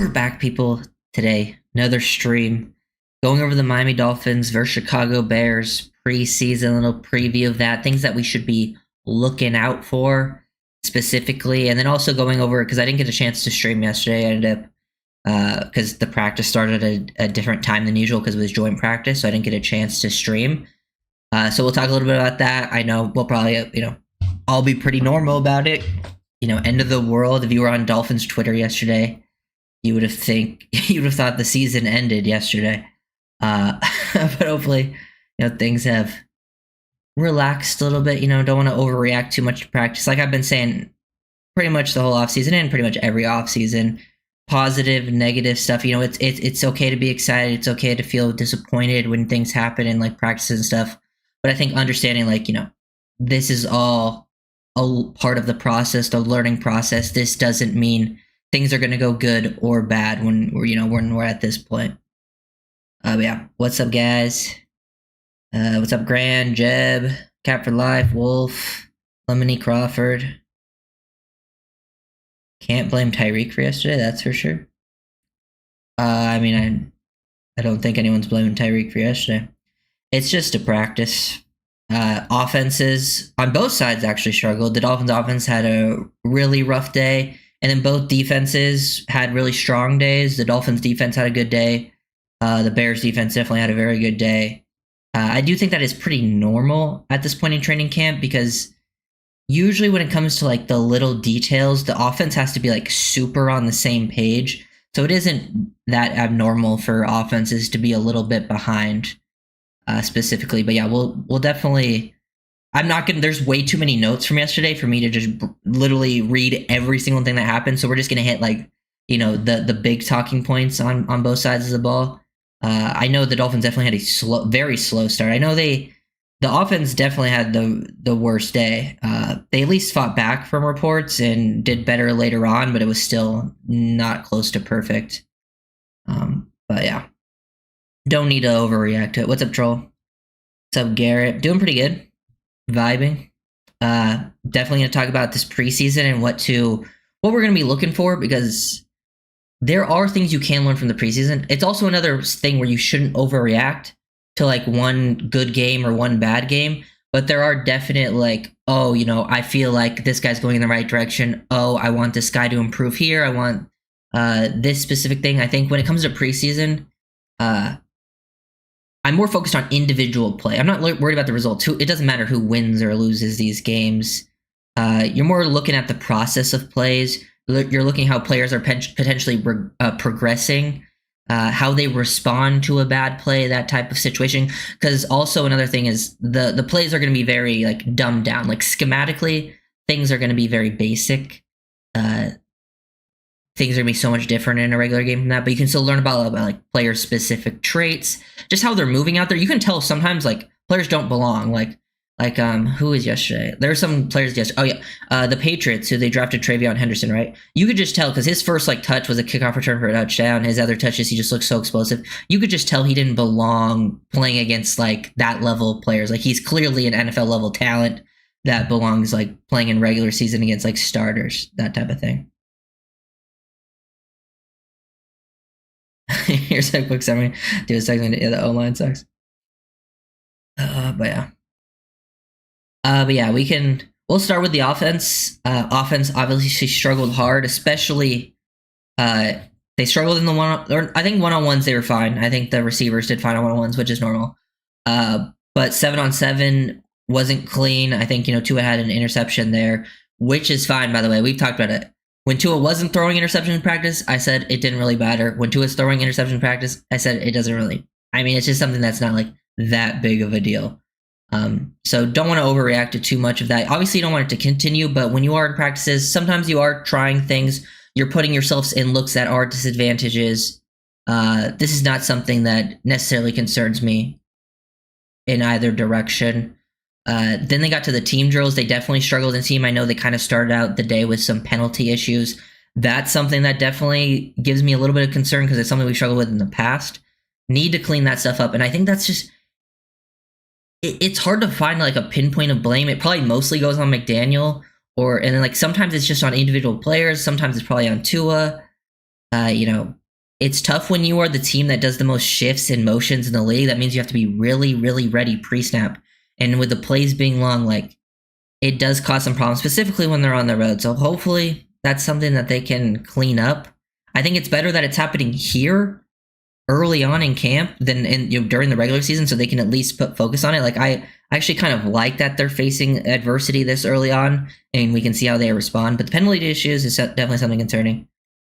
We're back, people. Today, another stream going over the Miami Dolphins versus Chicago Bears preseason, little preview of that, things that we should be looking out for specifically, and then also going over it because I didn't get a chance to stream yesterday. I ended up because the practice started at a different time than usual because it was joint practice, so I didn't get a chance to stream. So we'll talk a little bit about that. I know we'll probably, I'll be pretty normal about it. End of the world. If you were on Dolphins Twitter yesterday, you would have thought the season ended yesterday. But hopefully, things have relaxed a little bit. Don't want to overreact too much to practice. Like I've been saying pretty much the whole offseason and pretty much every offseason. Positive, negative stuff. It's okay to be excited. It's okay to feel disappointed when things happen in like practices and stuff. But I think understanding this is all a part of the process, the learning process. This doesn't mean things are going to go good or bad when we're at this point. Yeah. What's up, guys? What's up, Grand, Jeb, Cap for Life, Wolf, Lemony Crawford? Can't blame Tyreek for yesterday, that's for sure. I don't think anyone's blaming Tyreek for yesterday. It's just a practice. Offenses on both sides actually struggled. The Dolphins offense had a really rough day, and then both defenses had really strong days. The Dolphins defense had a good day. The Bears defense definitely had a very good day. I do think that is pretty normal at this point in training camp because usually when it comes to like the little details, the offense has to be like super on the same page. So it isn't that abnormal for offenses to be a little bit behind specifically. But yeah, we'll definitely. I'm not gonna. There's way too many notes from yesterday for me to just literally read every single thing that happened. So we're just gonna hit the big talking points on both sides of the ball. I know the Dolphins definitely had a very slow start. I know the offense definitely had the worst day. They at least fought back from reports and did better later on, but it was still not close to perfect. But yeah, don't need to overreact to it. What's up, Troll? What's up, Garrett? Doing pretty good. Vibing. Definitely going to talk about this preseason and what we're going to be looking for because there are things you can learn from the preseason. It's also another thing where you shouldn't overreact to like one good game or one bad game, but there are definite I feel like this guy's going in the right direction. Oh, I want this guy to improve here. I want this specific thing. I think when it comes to preseason, I'm more focused on individual play. I'm not worried about the results. It doesn't matter who wins or loses these games. You're more looking at the process of plays. You're looking how players are potentially progressing, how they respond to a bad play, that type of situation. Because also another thing is the plays are going to be very dumbed down. Like schematically, things are going to be very basic. Things are going to be so much different in a regular game from that, but you can still learn about player specific traits, just how they're moving out there. You can tell sometimes players don't belong. Who was yesterday? There were some players yesterday. Oh yeah, the Patriots who they drafted Travion Henderson, right? You could just tell because his first touch was a kickoff return for a touchdown. His other touches, he just looked so explosive. You could just tell he didn't belong playing against that level of players. He's clearly an NFL level talent that belongs playing in regular season against starters, that type of thing. Here's a quick summary. Do a segment. Yeah, the O-line sucks. But yeah, we'll start with the offense. Offense obviously struggled hard, especially they struggled in the one-on-ones they were fine. I think the receivers did fine on one-on-ones, which is normal. But 7-on-7 wasn't clean. I think Tua had an interception there, which is fine, by the way. We've talked about it. When Tua wasn't throwing interceptions in practice, I said it didn't really matter. When Tua's throwing interceptions in practice, I said it doesn't really. It's just something that's not that big of a deal. So don't want to overreact to too much of that. Obviously, you don't want it to continue, but when you are in practices, sometimes you are trying things. You're putting yourselves in looks that are disadvantages. This is not something that necessarily concerns me in either direction. Then they got to the team drills. They definitely struggled in team. I know they kind of started out the day with some penalty issues. That's something that definitely gives me a little bit of concern because it's something we struggled with in the past. Need to clean that stuff up. And I think that's just... It's hard to find a pinpoint of blame. It probably mostly goes on McDaniel and then sometimes it's just on individual players. Sometimes it's probably on Tua. You know, it's tough when you are the team that does the most shifts and motions in the league. That means you have to be really, really ready pre-snap. And with the plays being long, like, it does cause some problems, specifically when they're on the road. So hopefully that's something that they can clean up. I think it's better that it's happening here early on in camp than during the regular season, so they can at least put focus on it. Like, I actually kind of like that they're facing adversity this early on, and we can see how they respond. But the penalty issues is definitely something concerning.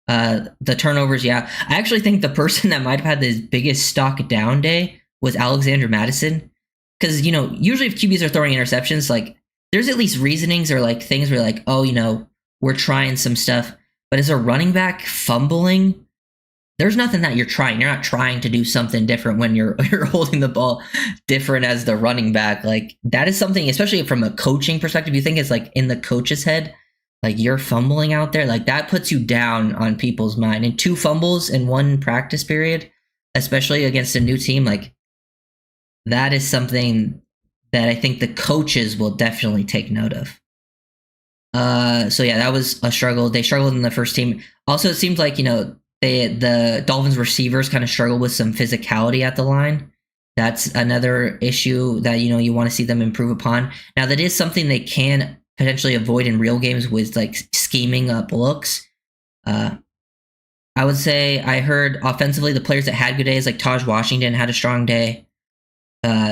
The turnovers, yeah. I actually think the person that might have had the biggest stock down day was Alexander Madison. Because, usually if QBs are throwing interceptions, like, there's at least reasonings or like things where like, oh, we're trying some stuff. But as a running back fumbling, there's nothing that you're trying. You're not trying to do something different when you're holding the ball different as the running back. Like, that is something, especially from a coaching perspective, you think it's like in the coach's head, like you're fumbling out there, like that puts you down on people's mind. And 2 fumbles in 1 practice period, especially against a new team, like that is something that I think the coaches will definitely take note of. So yeah, that was a struggle. They struggled in the first team. Also, it seems like, the Dolphins receivers kind of struggled with some physicality at the line. That's another issue that, you want to see them improve upon. Now, that is something they can potentially avoid in real games with like scheming up looks. I would say I heard offensively the players that had good days, like Taj Washington had a strong day.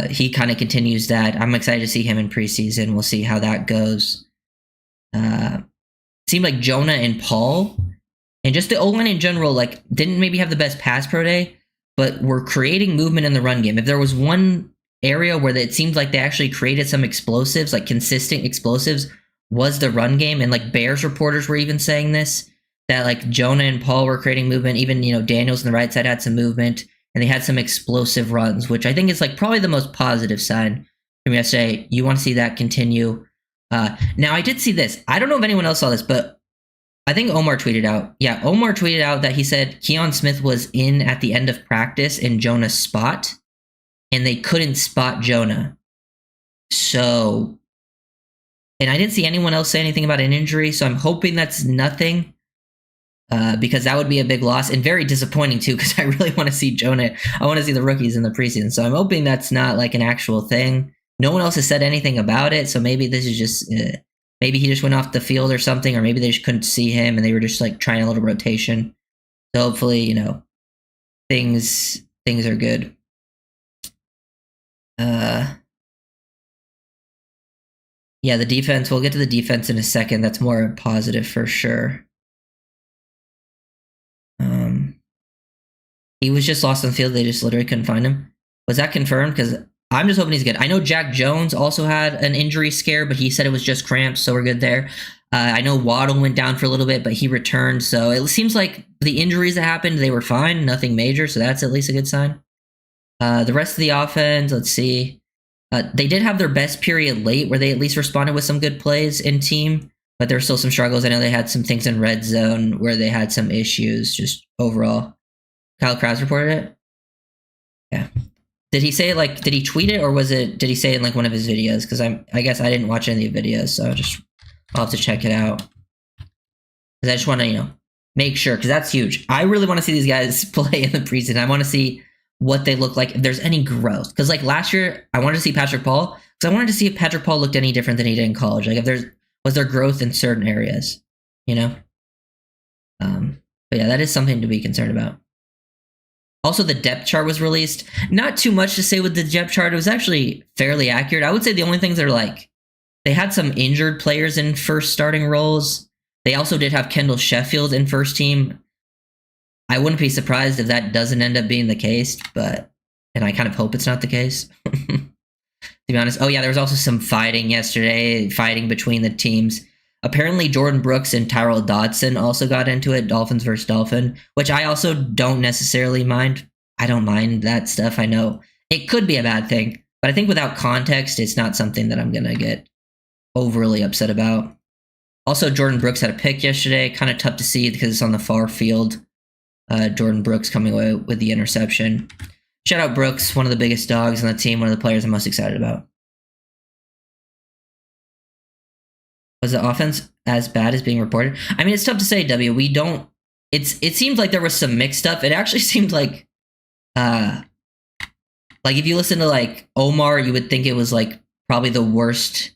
He kind of continues that. I'm excited to see him in preseason. We'll see how that goes. Seemed like Jonah and Paul and just the O-line in general, like, didn't maybe have the best pass pro day, but were creating movement in the run game. If there was one area where it seemed like they actually created some explosives, like consistent explosives, was the run game. And like Bears reporters were even saying this, that like Jonah and Paul were creating movement. Even, Daniels on the right side had some movement, and they had some explosive runs, which I think is like probably the most positive sign from yesterday. You want to see that continue. Now, I did see this. I don't know if anyone else saw this, but I think Omar tweeted out. Yeah, Omar tweeted out that he said Keon Smith was in at the end of practice in Jonah's spot, and they couldn't spot Jonah. So, and I didn't see anyone else say anything about an injury, so I'm hoping that's nothing, because that would be a big loss and very disappointing too, because I really want to see Jonah. I want to see the rookies in the preseason, so I'm hoping that's not like an actual thing. No one else has said anything about it, so maybe this is just maybe he just went off the field or something, or maybe they just couldn't see him and they were just like trying a little rotation. So hopefully, things are good. Yeah, the defense. We'll get to the defense in a second. That's more positive for sure. He was just lost on the field. They just literally couldn't find him. Was that confirmed? Because I'm just hoping he's good. I know Jack Jones also had an injury scare, but he said it was just cramps, so we're good there. I know Waddle went down for a little bit, but he returned. So it seems like the injuries that happened, they were fine, nothing major. So that's at least a good sign. The rest of the offense, let's see. They did have their best period late where they at least responded with some good plays in team, but there were still some struggles. I know they had some things in red zone where they had some issues just overall. Kyle Krause reported it? Yeah. Did he say it like, did he tweet it, or did he say it in like one of his videos? Because I guess I didn't watch any of the videos, so I'll have to check it out. Because I just want to, make sure, because that's huge. I really want to see these guys play in the preseason. I want to see what they look like, if there's any growth. Because like last year, I wanted to see Patrick Paul, because I wanted to see if Patrick Paul looked any different than he did in college. Like if was there growth in certain areas, But yeah, that is something to be concerned about. Also, the depth chart was released. Not too much to say with the depth chart. It was actually fairly accurate. I would say the only things that are like, they had some injured players in first starting roles. They also did have Kendall Sheffield in first team. I wouldn't be surprised if that doesn't end up being the case, and I kind of hope it's not the case, to be honest. Oh yeah, there was also some fighting yesterday, fighting between the teams. Apparently, Jordan Brooks and Tyrell Dodson also got into it, Dolphins versus Dolphin, which I also don't necessarily mind. I don't mind that stuff. I know it could be a bad thing, but I think without context, it's not something that I'm going to get overly upset about. Also, Jordan Brooks had a pick yesterday. Kind of tough to see because it's on the far field. Jordan Brooks coming away with the interception. Shout out Brooks, one of the biggest dogs on the team, one of the players I'm most excited about. Was the offense as bad as being reported? I mean, it's tough to say, W. We don't. it seemed like there was some mixed stuff. It actually seemed like if you listen to like Omar, you would think it was like probably the worst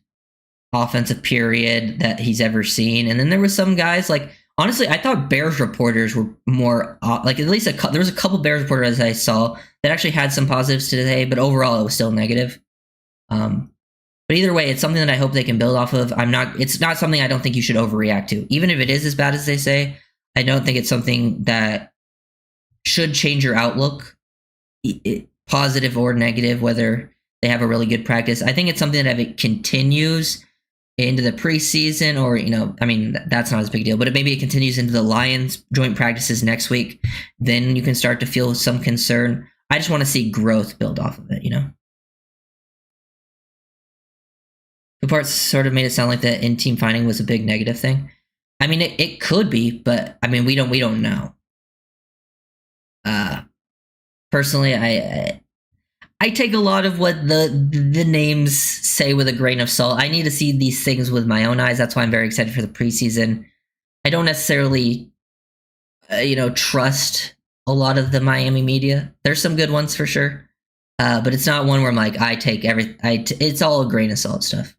offensive period that he's ever seen. And then there was some guys like, honestly, I thought Bears reporters were more like, at least there was a couple Bears reporters I saw that actually had some positives today, but overall it was still negative. But either way, it's something that I hope they can build off of. It's not something I don't think you should overreact to. Even if it is as bad as they say, I don't think it's something that should change your outlook, positive or negative, whether they have a really good practice. I think it's something that if it continues into the preseason, or, I mean, that's not as big a deal, but maybe it continues into the Lions joint practices next week, then you can start to feel some concern. I just want to see growth build off of it, The parts sort of made it sound like the in-team finding was a big negative thing. I mean, it could be, but I mean, we don't know. Personally, I take a lot of what the names say with a grain of salt. I need to see these things with my own eyes. That's why I'm very excited for the preseason. I don't necessarily, trust a lot of the Miami media. There's some good ones for sure, but it's not one where I'm like, it's all a grain of salt stuff.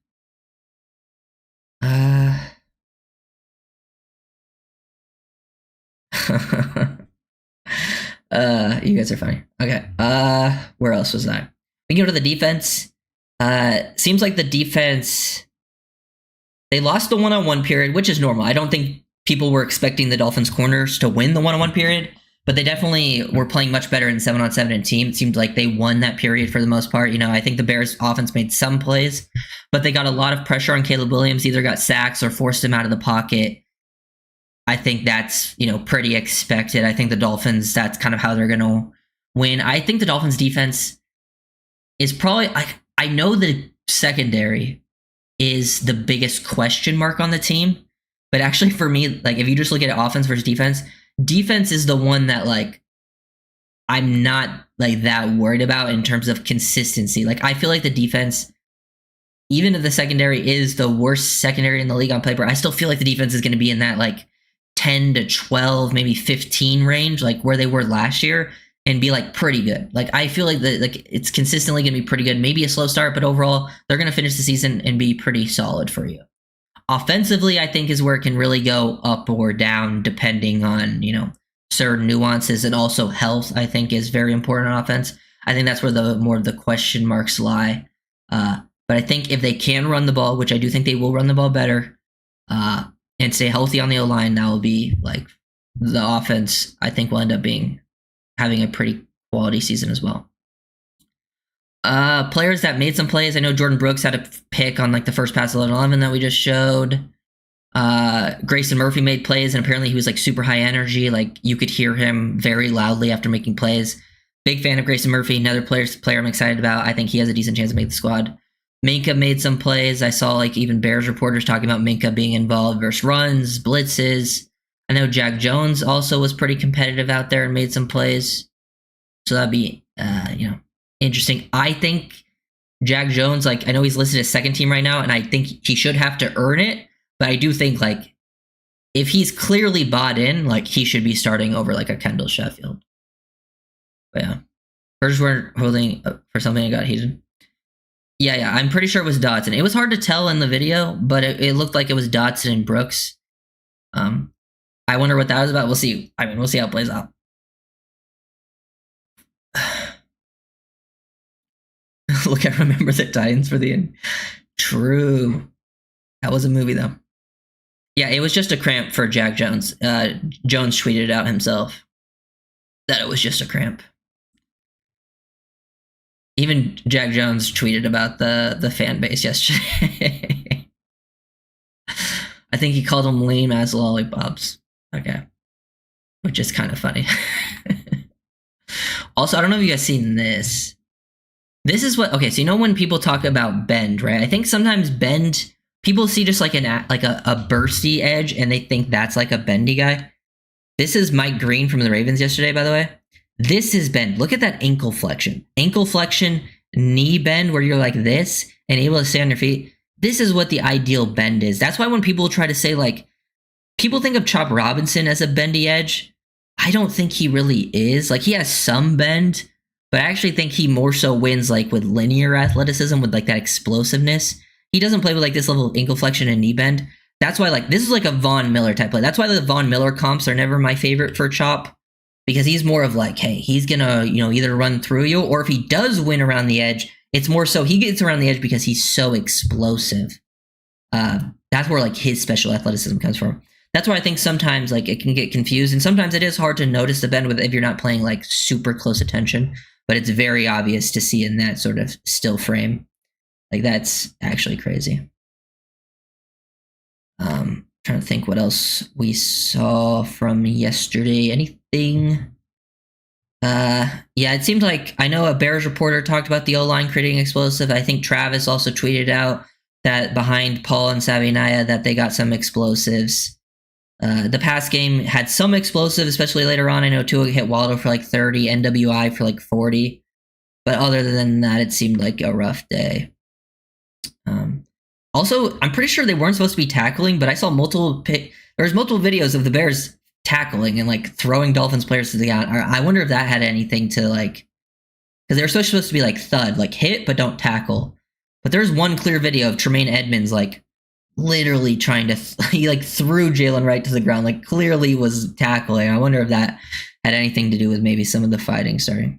You guys are funny. Okay. Where else was I? We can go to the defense. Seems like the defense, they lost the one-on-one period, which is normal. I don't think people were expecting the Dolphins corners to win the one-on-one period, but they definitely were playing much better in 7-on-7 and team. It seemed like they won that period for the most part. I think the Bears offense made some plays, but they got a lot of pressure on Caleb Williams, either got sacks or forced him out of the pocket. I think that's, pretty expected. I think the Dolphins, that's kind of how they're going to win. I think the Dolphins defense is probably, I know the secondary is the biggest question mark on the team, but actually for me, like if you just look at offense versus defense is the one that like I'm not like that worried about in terms of consistency. Like I feel like the defense, even if the secondary is the worst secondary in the league on paper, I still feel like the defense is going to be in that like 10 to 12, maybe 15 range, like where they were last year, and be like pretty good. Like I feel like it's consistently going to be pretty good. Maybe a slow start, but overall they're going to finish the season and be pretty solid for you. Offensively, I think is where it can really go up or down depending on, certain nuances, and also health, I think is very important on offense. I think that's where the more of the question marks lie. But I think if they can run the ball, which I do think they will run the ball better, and stay healthy on the O-line, that will be like the offense, I think, will end up having a pretty quality season as well. Players that made some plays. I know Jordan Brooks had a pick on like the first pass 11-11 that we just showed. Grayson Murphy made plays, and apparently he was like super high energy. Like you could hear him very loudly after making plays. Big fan of Grayson Murphy. Another player I'm excited about. I think he has a decent chance to make the squad. Minka made some plays. I saw like even Bears reporters talking about Minka being involved versus runs, blitzes. I know Jack Jones also was pretty competitive out there and made some plays. So that'd be, interesting. I think Jack Jones, like I know he's listed as second team right now, and I think he should have to earn it. But I do think like if he's clearly bought in, like he should be starting over like a Kendall Sheffield. But yeah, first we're holding for something that got heated. Yeah, I'm pretty sure it was Dotson. It was hard to tell in the video, but it looked like it was Dotson and Brooks. I wonder what that was about. We'll see. I mean, we'll see how it plays out. Look, I remember the Titans for the end. True. That was a movie, though. Yeah, it was just a cramp for Jack Jones. Jones tweeted it out himself that it was just a cramp. Even Jack Jones tweeted about the fan base yesterday. I think he called them lame as lollipops. Okay. Which is kind of funny. Also, I don't know if you guys seen this. This is what, okay, so when people talk about bend, right? I think sometimes bend, people see just like a bursty edge and they think that's like a bendy guy. This is Mike Green from the Ravens yesterday, by the way. This is bend. Look at that ankle flexion. Ankle flexion, knee bend where you're like this and able to stay on your feet. This is what the ideal bend is. That's why when people try to say like people think of Chop Robinson as a bendy edge. I don't think he really is. Like, he has some bend, but I actually think he more so wins like with linear athleticism, with like that explosiveness. He doesn't play with like this level of ankle flexion and knee bend. That's why like this is like a Von Miller type play. That's why the Von Miller comps are never my favorite for Chop, because he's more of like, hey, he's gonna, you know, either run through you, or if he does win around the edge, it's more so he gets around the edge because he's so explosive. That's where like his special athleticism comes from. That's why I think sometimes like it can get confused, and sometimes it is hard to notice the bend with if you're not playing like super close attention. But it's very obvious to see in that sort of still frame. Like, that's actually crazy. Trying to think what else we saw from yesterday. Anything? Yeah, it seemed like, I know a Bears reporter talked about the O-line creating explosive. I think Travis also tweeted out that behind Paul and Savinaya that they got some explosives. The pass game had some explosive, especially later on. I know Tua hit Waldo for like 30, NWI for like 40. But other than that, it seemed like a rough day. Also, I'm pretty sure they weren't supposed to be tackling, but I saw multiple videos of the Bears tackling and like throwing Dolphins players to the ground. I wonder if that had anything to like, because they were supposed to be like thud, like hit but don't tackle. But there's one clear video of Tremaine Edmonds like literally trying to he like threw Jalen Wright to the ground, like clearly was tackling. I wonder if that had anything to do with maybe some of the fighting starting.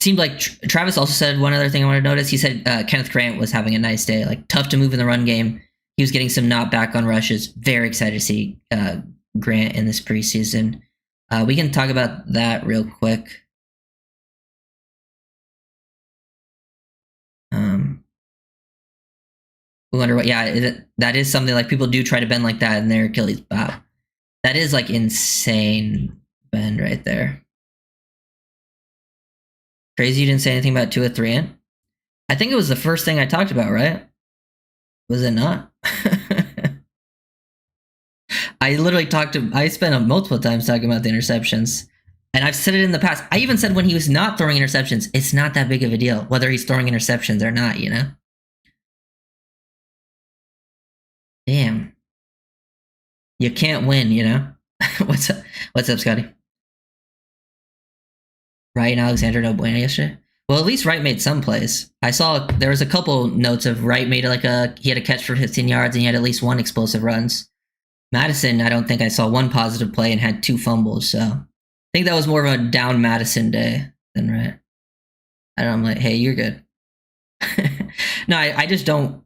Seemed like Travis also said one other thing I wanted to notice. He said Kenneth Grant was having a nice day, like tough to move in the run game. He was getting some knockback on rushes. Very excited to see Grant in this preseason. We can talk about that real quick. We wonder what, yeah, that is something like people do try to bend like that in their Achilles. Wow. That is like insane bend right there. Crazy you didn't say anything about 2 at 3 in. I think it was the first thing I talked about, right? Was it not? I spent multiple times talking about the interceptions. And I've said it in the past. I even said when he was not throwing interceptions, it's not that big of a deal, whether he's throwing interceptions or not, you know? Damn. You can't win, you know? What's up, Scotty? Wright and Alexander no bueno yesterday. Well, at least Wright made some plays. I saw there was a couple notes of Wright made he had a catch for 15 yards and he had at least one explosive runs. Madison, I don't think I saw one positive play and had 2 fumbles. So I think that was more of a down Madison day than Wright. I don't know. I'm like, hey, you're good. No, I just don't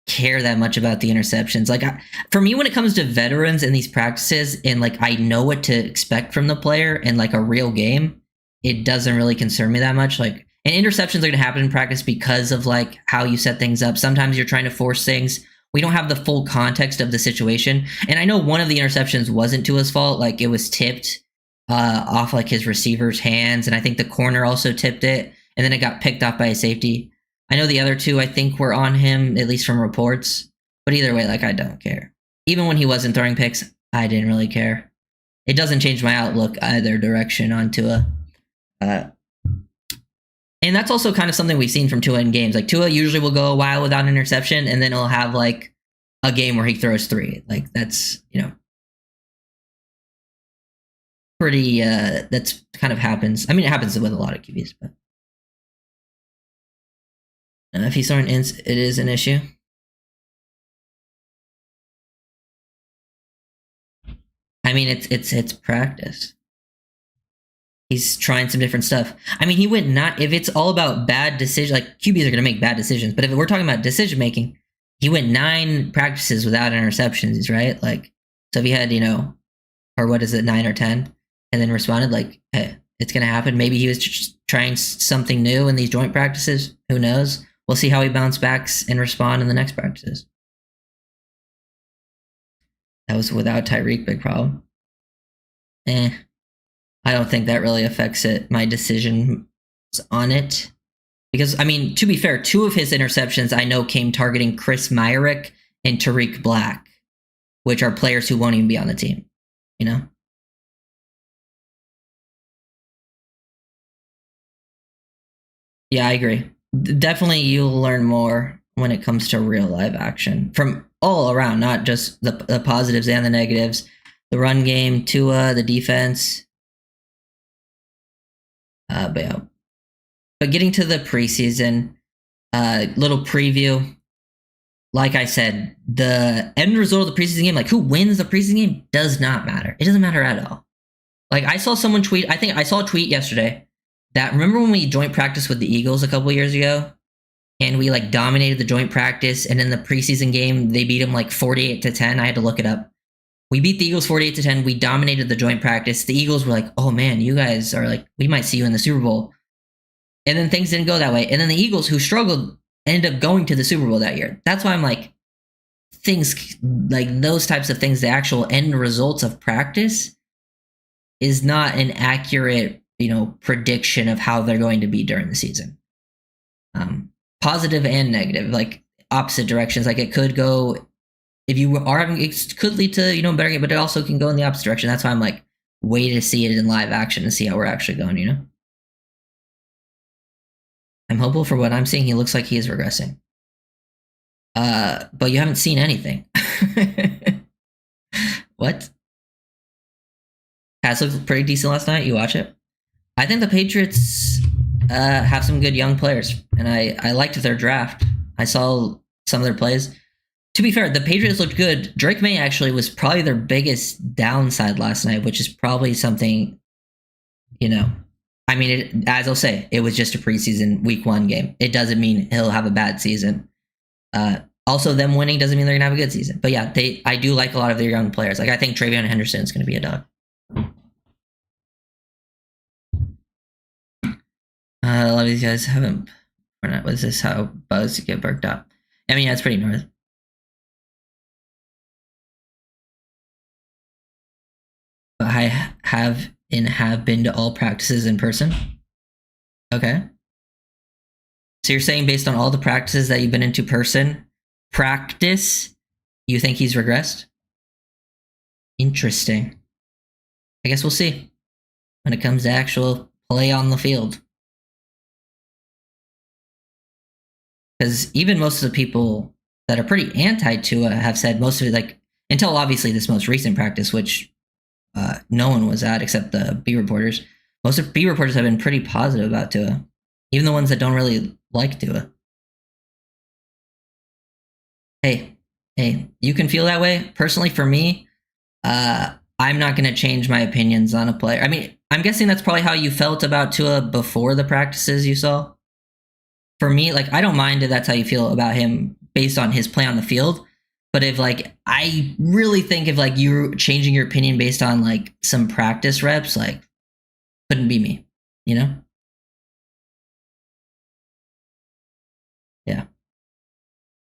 care that much about the interceptions. Like, for me, when it comes to veterans in these practices and like I know what to expect from the player in like a real game, it doesn't really concern me that much. Like, and interceptions are going to happen in practice because of like how you set things up. Sometimes you're trying to force things. We don't have the full context of the situation. And I know one of the interceptions wasn't Tua's fault. Like, it was tipped off like his receiver's hands. And I think the corner also tipped it. And then it got picked off by a safety. I know the other 2, I think, were on him, at least from reports. But either way, like, I don't care. Even when he wasn't throwing picks, I didn't really care. It doesn't change my outlook either direction on Tua. And that's also kind of something we've seen from Tua in games. Like, Tua usually will go a while without an interception, and then he'll have like a game where he throws 3. Like, that's, you know, pretty, that's kind of happens. I mean, it happens with a lot of QBs, but if he's throwing ints, it is an issue. I mean, it's practice. He's trying some different stuff. I mean, if it's all about bad decisions, like QBs are going to make bad decisions, but if we're talking about decision making, he went 9 practices without interceptions, right? Like, so if he had, you know, or what is it, 9 or 10, and then responded like, hey, it's going to happen. Maybe he was just trying something new in these joint practices. Who knows? We'll see how he bounce backs and respond in the next practices. That was without Tyreek, big problem. I don't think that really affects it. My decision on it. Because, I mean, to be fair, 2 of his interceptions I know came targeting Chris Myrick and Tariq Black, which are players who won't even be on the team, you know? Yeah, I agree. Definitely you'll learn more when it comes to real live action from all around, not just the positives and the negatives. The run game, Tua, the defense. But getting to the preseason, little preview. Like I said, the end result of the preseason game, like who wins the preseason game, does not matter. It doesn't matter at all. Like I saw someone tweet, I think I saw a tweet yesterday that remember when we joint practiced with the Eagles a couple years ago? And we like dominated the joint practice, and in the preseason game, they beat them like 48-10. I had to look it up. We beat the Eagles 48-10. We dominated the joint practice. The Eagles were like, oh man, you guys are like, we might see you in the Super Bowl. And then things didn't go that way. And then the Eagles, who struggled, ended up going to the Super Bowl that year. That's why I'm like, things like those types of things, the actual end results of practice is not an accurate, prediction of how they're going to be during the season. Positive and negative, like opposite directions. Like it could go, if you are having, it could lead to, better game, but it also can go in the opposite direction. That's why I'm like, wait to see it in live action and see how we're actually going, I'm hopeful for what I'm seeing. He looks like he is regressing. But you haven't seen anything. What? Pats looked pretty decent last night. You watch it? I think the Patriots have some good young players, and I liked their draft. I saw some of their plays. To be fair, the Patriots looked good. Drake May actually was probably their biggest downside last night, which is probably something, I mean, as I'll say, it was just a preseason week 1 game. It doesn't mean he'll have a bad season. Also, them winning doesn't mean they're gonna have a good season. But yeah, I do like a lot of their young players. Like I think Travion Henderson is gonna be a dog. A lot of these guys haven't. Was this how Buzz get burked up? I mean, yeah, it's pretty north. But I have been to all practices in person. Okay. So you're saying based on all the practices that you've been into practice, you think he's regressed? Interesting. I guess we'll see when it comes to actual play on the field. Because even most of the people that are pretty anti-Tua have said most of it, like, until obviously this most recent practice, which no one was at except the B reporters. Most of B reporters have been pretty positive about Tua, even the ones that don't really like Tua. Hey, you can feel that way. Personally, for me, I'm not going to change my opinions on a player. I mean, I'm guessing that's probably how you felt about Tua before the practices you saw. For me, like, I don't mind if that's how you feel about him based on his play on the field. But if, like, I really think if, like, you're changing your opinion based on, like, some practice reps, like, couldn't be me, Yeah.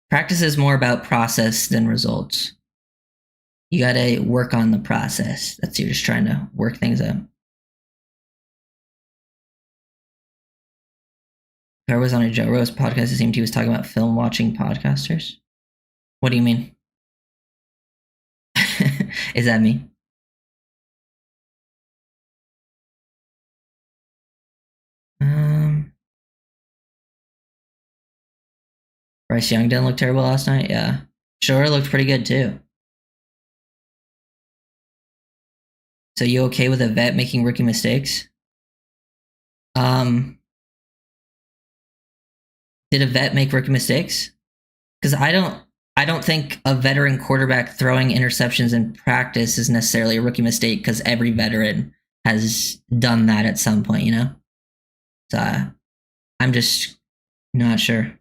Practice is more about process than results. You gotta work on the process. You're just trying to work things out. I was on a Joe Rose podcast. It seemed he was talking about film watching podcasters. What do you mean? Is that me? Bryce Young didn't look terrible last night. Yeah, Shore looked pretty good too. So you okay with a vet making rookie mistakes? Did a vet make rookie mistakes? Because I don't think a veteran quarterback throwing interceptions in practice is necessarily a rookie mistake because every veteran has done that at some point, So I'm just not sure.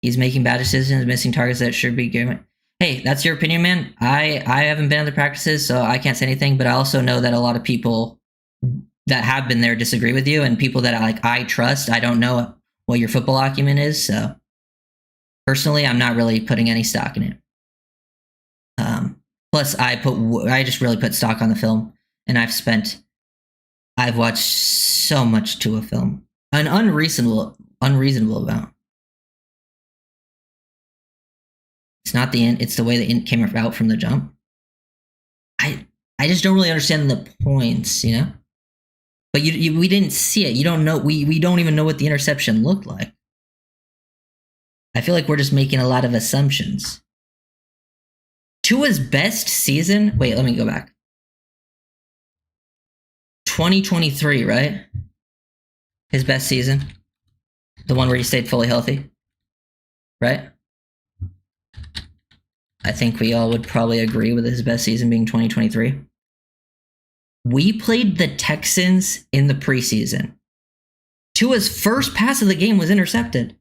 He's making bad decisions, missing targets that should be given. Hey, that's your opinion, man. I haven't been at the practices, so I can't say anything. But I also know that a lot of people that have been there disagree with you, and people that I trust. I don't know what your football acumen is, so personally, I'm not really putting any stock in it. Plus, I just really put stock on the film, and I've watched so much to a film, an unreasonable amount. It's not the end. It's the way the end came out from the jump. I just don't really understand the points, But But we didn't see it. You don't know. We don't even know what the interception looked like. I feel like we're just making a lot of assumptions. Tua's best season. Wait, let me go back. 2023, right? His best season. The one where he stayed fully healthy. Right? I think we all would probably agree with his best season being 2023. We played the Texans in the preseason. Tua's first pass of the game was intercepted.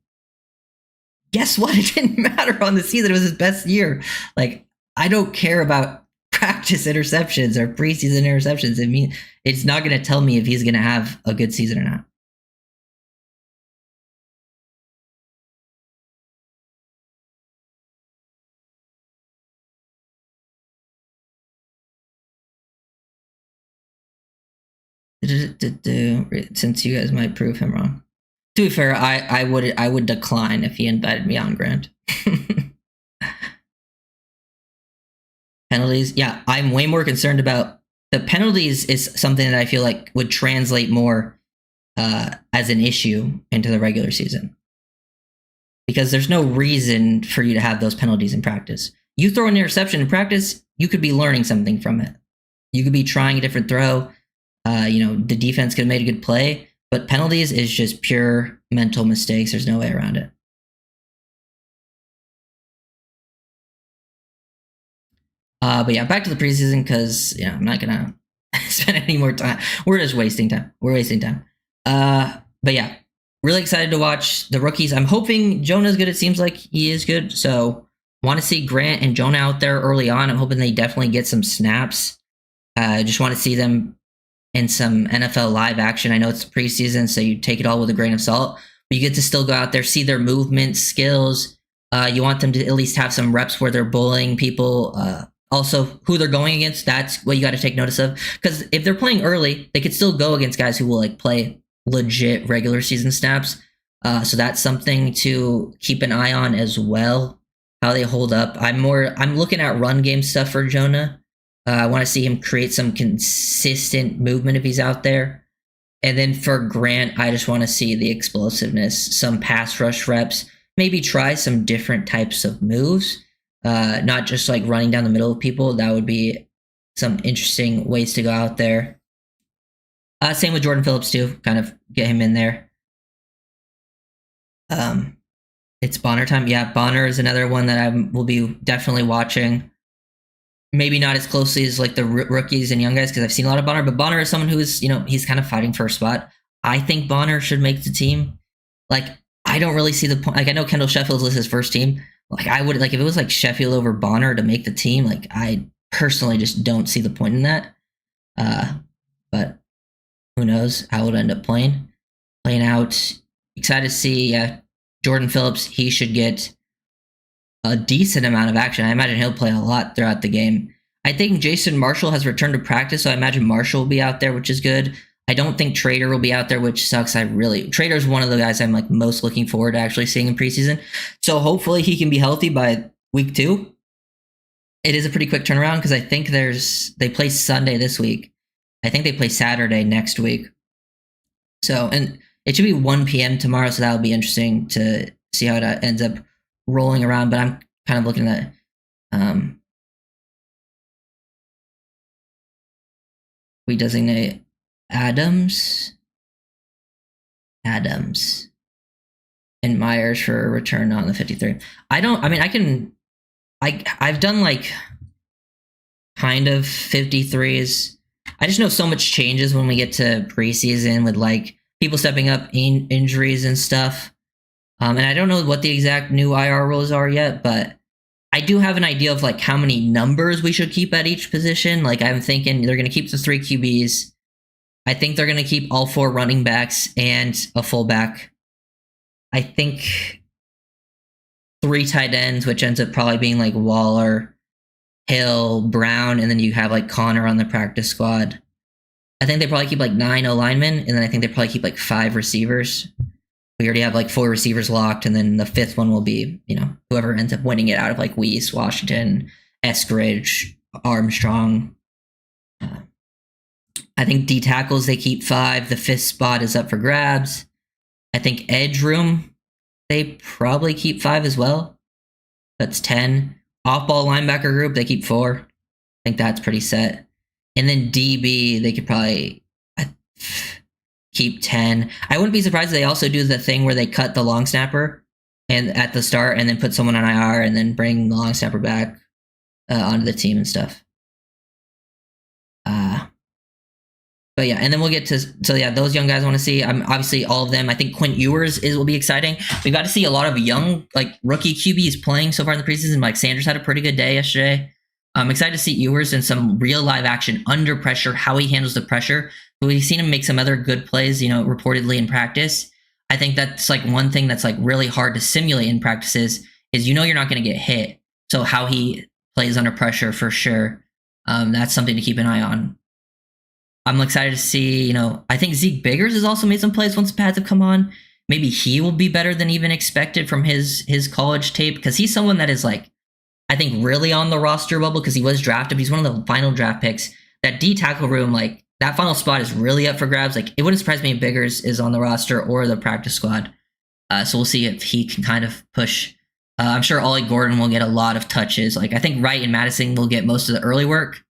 Guess what? It didn't matter on the season. It was his best year. Like, I don't care about practice interceptions or preseason interceptions. I mean, it's not going to tell me if he's going to have a good season or not. Since you guys might prove him wrong. To be fair, I would decline if he invited me on, Grant. Penalties, yeah, I'm way more concerned about the penalties. Is something that I feel like would translate more as an issue into the regular season, because there's no reason for you to have those penalties in practice. You throw an interception in practice, you could be learning something from it. You could be trying a different throw. The defense could have made a good play, but penalties is just pure mental mistakes. There's no way around it. But yeah, back to the preseason, because I'm not gonna spend any more time. We're just wasting time. We're wasting time. But yeah, really excited to watch the rookies. I'm hoping Jonah's good. It seems like he is good. So want to see Grant and Jonah out there early on. I'm hoping they definitely get some snaps. Just want to see them in some NFL live action. I know it's preseason, so you take it all with a grain of salt. But you get to still go out there, see their movement skills. You want them to at least have some reps where they're bullying people. Also, who they're going against, that's what you got to take notice of. Because if they're playing early, they could still go against guys who will play legit regular season snaps. So that's something to keep an eye on as well, how they hold up. I'm looking at run game stuff for Jonah. I want to see him create some consistent movement if he's out there. And then for Grant, I just want to see the explosiveness, some pass rush reps, maybe try some different types of moves. Not just running down the middle of people. That would be some interesting ways to go out there. Same with Jordan Phillips too. Kind of get him in there. It's Bonner time. Yeah, Bonner is another one that I will be definitely watching. Maybe not as closely as the rookies and young guys, because I've seen a lot of Bonner. But Bonner is someone who is, he's kind of fighting for a spot. I think Bonner should make the team. I don't really see the point. I know Kendall Sheffield's listed his first team. I would if it was Sheffield over Bonner to make the team. I personally just don't see the point in that. But who knows how it'll end up playing out. Excited to see Jordan Phillips. He should get a decent amount of action. I imagine he'll play a lot throughout the game. I think Jason Marshall has returned to practice, so I imagine Marshall will be out there, which is good. I don't think Trader will be out there, which sucks. Trader's one of the guys I'm most looking forward to actually seeing in preseason. So hopefully he can be healthy by week 2. It is a pretty quick turnaround, because I think they play Sunday this week. I think they play Saturday next week. So, and it should be 1 p.m. tomorrow, so that'll be interesting to see how it ends up rolling around. But I'm kind of looking at we designate Adams and Myers for a return on the 53. I've done kind of 53s. I just know so much changes when we get to preseason with people stepping up, injuries and stuff. And I don't know what the exact new IR rules are yet, but I do have an idea of how many numbers we should keep at each position. I'm thinking they're going to keep the 3 QBs. I think they're going to keep all 4 running backs and a fullback. I think 3 tight ends, which ends up probably being Waller, Hill, Brown, and then you have Connor on the practice squad. I think they probably keep 9 O linemen, and then I think they probably keep 5 receivers. We already have 4 receivers locked, and then the 5th one will be, whoever ends up winning it out of Weiss, Washington, Eskridge, Armstrong, I think D tackles they keep 5. The 5th spot is up for grabs. I think edge room they probably keep 5 as well. That's 10. Off ball linebacker group they keep 4. I think that's pretty set. And then DB they could probably keep 10. I wouldn't be surprised if they also do the thing where they cut the long snapper and at the start and then put someone on IR and then bring the long snapper back onto the team and stuff. But yeah, and then we'll get to, so yeah, those young guys I want to see. I'm obviously all of them. I think Quint Ewers will be exciting. We got to see a lot of young, like rookie QBs playing so far in the preseason. Like Sanders had a pretty good day yesterday. I'm excited to see Ewers in some real live action under pressure, how he handles the pressure. But we've seen him make some other good plays, reportedly in practice. I think that's like one thing that's like really hard to simulate in practices is you're not going to get hit. So how he plays under pressure for sure. That's something to keep an eye on. I'm excited to see, I think Zeke Biggers has also made some plays once pads have come on. Maybe he will be better than even expected from his college tape because he's someone that is like, I think really on the roster bubble because he was drafted. But he's one of the final draft picks. That D tackle room, like that final spot is really up for grabs. Like it wouldn't surprise me if Biggers is on the roster or the practice squad. So we'll see if he can kind of push. I'm sure Ollie Gordon will get a lot of touches. Like I think Wright and Madison will get most of the early work.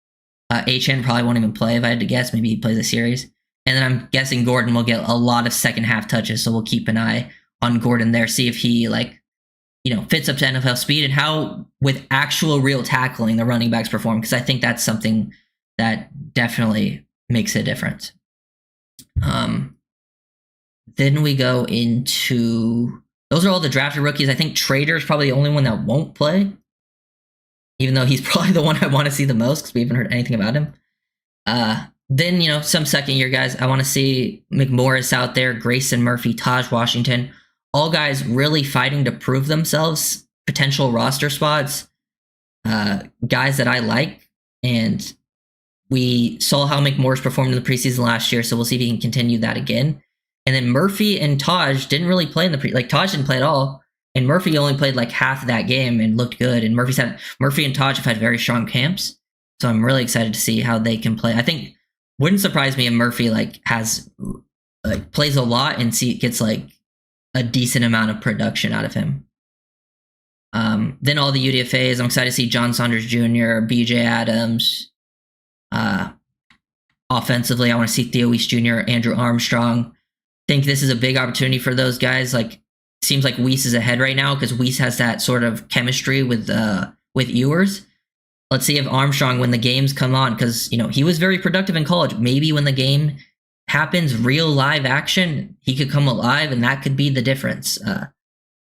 HN probably won't even play if I had to guess. Maybe he plays a series. And then I'm guessing Gordon will get a lot of second half touches. So we'll keep an eye on Gordon there. See if he fits up to NFL speed and how with actual real tackling the running backs perform. Because I think that's something that definitely makes a difference. Then we go into, those are all the drafted rookies. I think Trader is probably the only one that won't play. Even though he's probably the one I want to see the most because we haven't heard anything about him. Then, some second year guys. I want to see McMorris out there, Grayson Murphy, Taj Washington. All guys really fighting to prove themselves. Potential roster spots. Guys that I like. And we saw how McMorris performed in the preseason last year, so we'll see if he can continue that again. And then Murphy and Taj didn't really play in the Taj didn't play at all. And Murphy only played like half of that game and looked good. And Murphy and Taj have had very strong camps. So I'm really excited to see how they can play. I think wouldn't surprise me if Murphy plays a lot and gets like a decent amount of production out of him. Then all the UDFAs, I'm excited to see John Saunders Jr., BJ Adams. Offensively, I want to see Theo Weiss Jr., Andrew Armstrong. Think this is a big opportunity for those guys. Like, seems like Weiss is ahead right now because Weiss has that sort of chemistry with Ewers. Let's see if Armstrong, when the games come on, because he was very productive in college. Maybe when the game happens, real live action, he could come alive, and that could be the difference.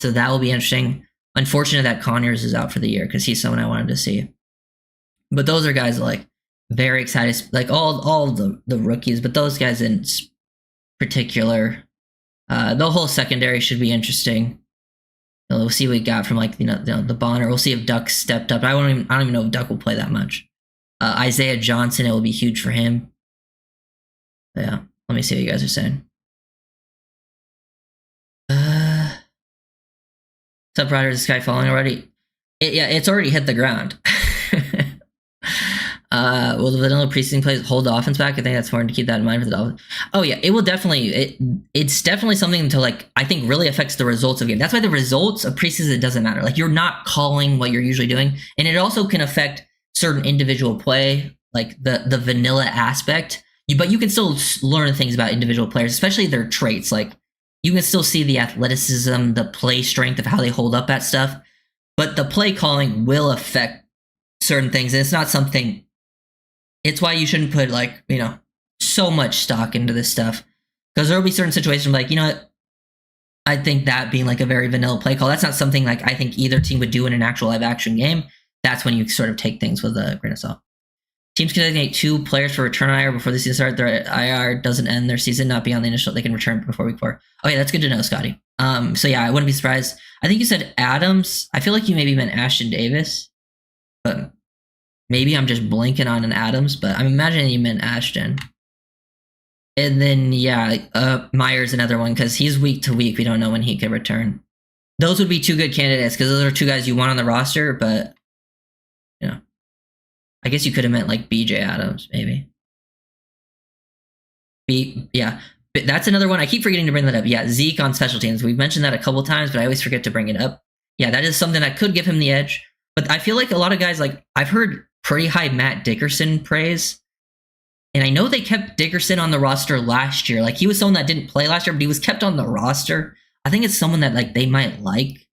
So that will be interesting. Unfortunate that Conyers is out for the year because he's someone I wanted to see. But those are guys like very excited, like all the rookies, but those guys in particular. The whole secondary should be interesting. We'll see what we got from the Bonner. We'll see if Duck stepped up. I don't even know if Duck will play that much. Isaiah Johnson, it will be huge for him. But yeah, let me see what you guys are saying. Subriders, is Sky falling already? It's already hit the ground. Will the vanilla preseason plays hold the offense back? I think that's important to keep that in mind for the Dolphins. Oh yeah, it will definitely. It's definitely something to I think really affects the results of the game. That's why the results of preseason doesn't matter. Like you're not calling what you're usually doing, and it also can affect certain individual play, like the vanilla aspect. But you can still learn things about individual players, especially their traits. Like you can still see the athleticism, the play strength of how they hold up at stuff. But the play calling will affect certain things, and it's not something. It's why you shouldn't put so much stock into this stuff, because there will be certain situations like, what, I think that being like a very vanilla play call, that's not something like I think either team would do in an actual live action game. That's when you sort of take things with a grain of salt. Teams can designate 2 players for return IR before the season starts. Their IR doesn't end their season, not beyond the initial. They can return before week 4. Oh yeah, that's good to know, Scotty. So yeah, I wouldn't be surprised. I think you said Adams. I feel like you maybe meant Ashton Davis, but maybe I'm just blanking on an Adams, but I'm imagining you meant Ashton. And then, Myers, another one, because he's week to week. We don't know when he could return. Those would be 2 good candidates, because those are 2 guys you want on the roster, but, I guess you could have meant, BJ Adams, maybe. Yeah. But that's another one. I keep forgetting to bring that up. Yeah, Zeke on special teams. We've mentioned that a couple times, but I always forget to bring it up. Yeah, that is something that could give him the edge. But I feel like a lot of guys, like, I've heard pretty high Matt Dickerson praise. And I know they kept Dickerson on the roster last year. Like, he was someone that didn't play last year, but he was kept on the roster. I think it's someone that, like, they might like.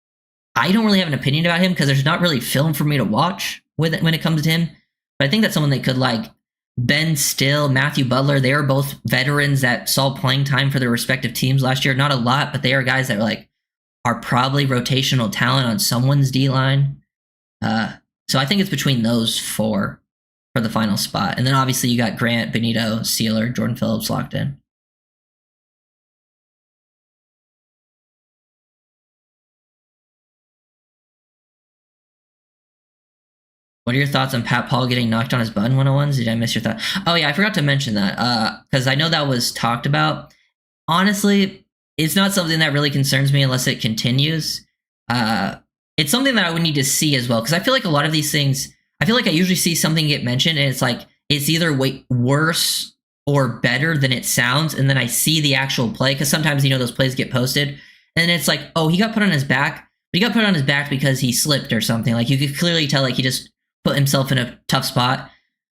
I don't really have an opinion about him because there's not really film for me to watch with it when it comes to him. But I think that's someone they could like. Ben Still, Matthew Butler, they are both veterans that saw playing time for their respective teams last year. Not a lot, but they are guys that are probably rotational talent on someone's D-line. So I think it's between those four for the final spot. And then obviously you got Grant, Benito, Sealer, Jordan Phillips locked in. What are your thoughts on Pat Paul getting knocked on his button 101s? Did I miss your thought? Oh, yeah, I forgot to mention that because I know that was talked about. Honestly, it's not something that really concerns me unless it continues. It's something that I would need to see as well because I feel like a lot of these things, I feel like I usually see something get mentioned and it's like it's either way worse or better than it sounds. And then I see the actual play because sometimes, those plays get posted and it's like, oh, he got put on his back. But he got put on his back because he slipped or something. Like you could clearly tell like he just put himself in a tough spot.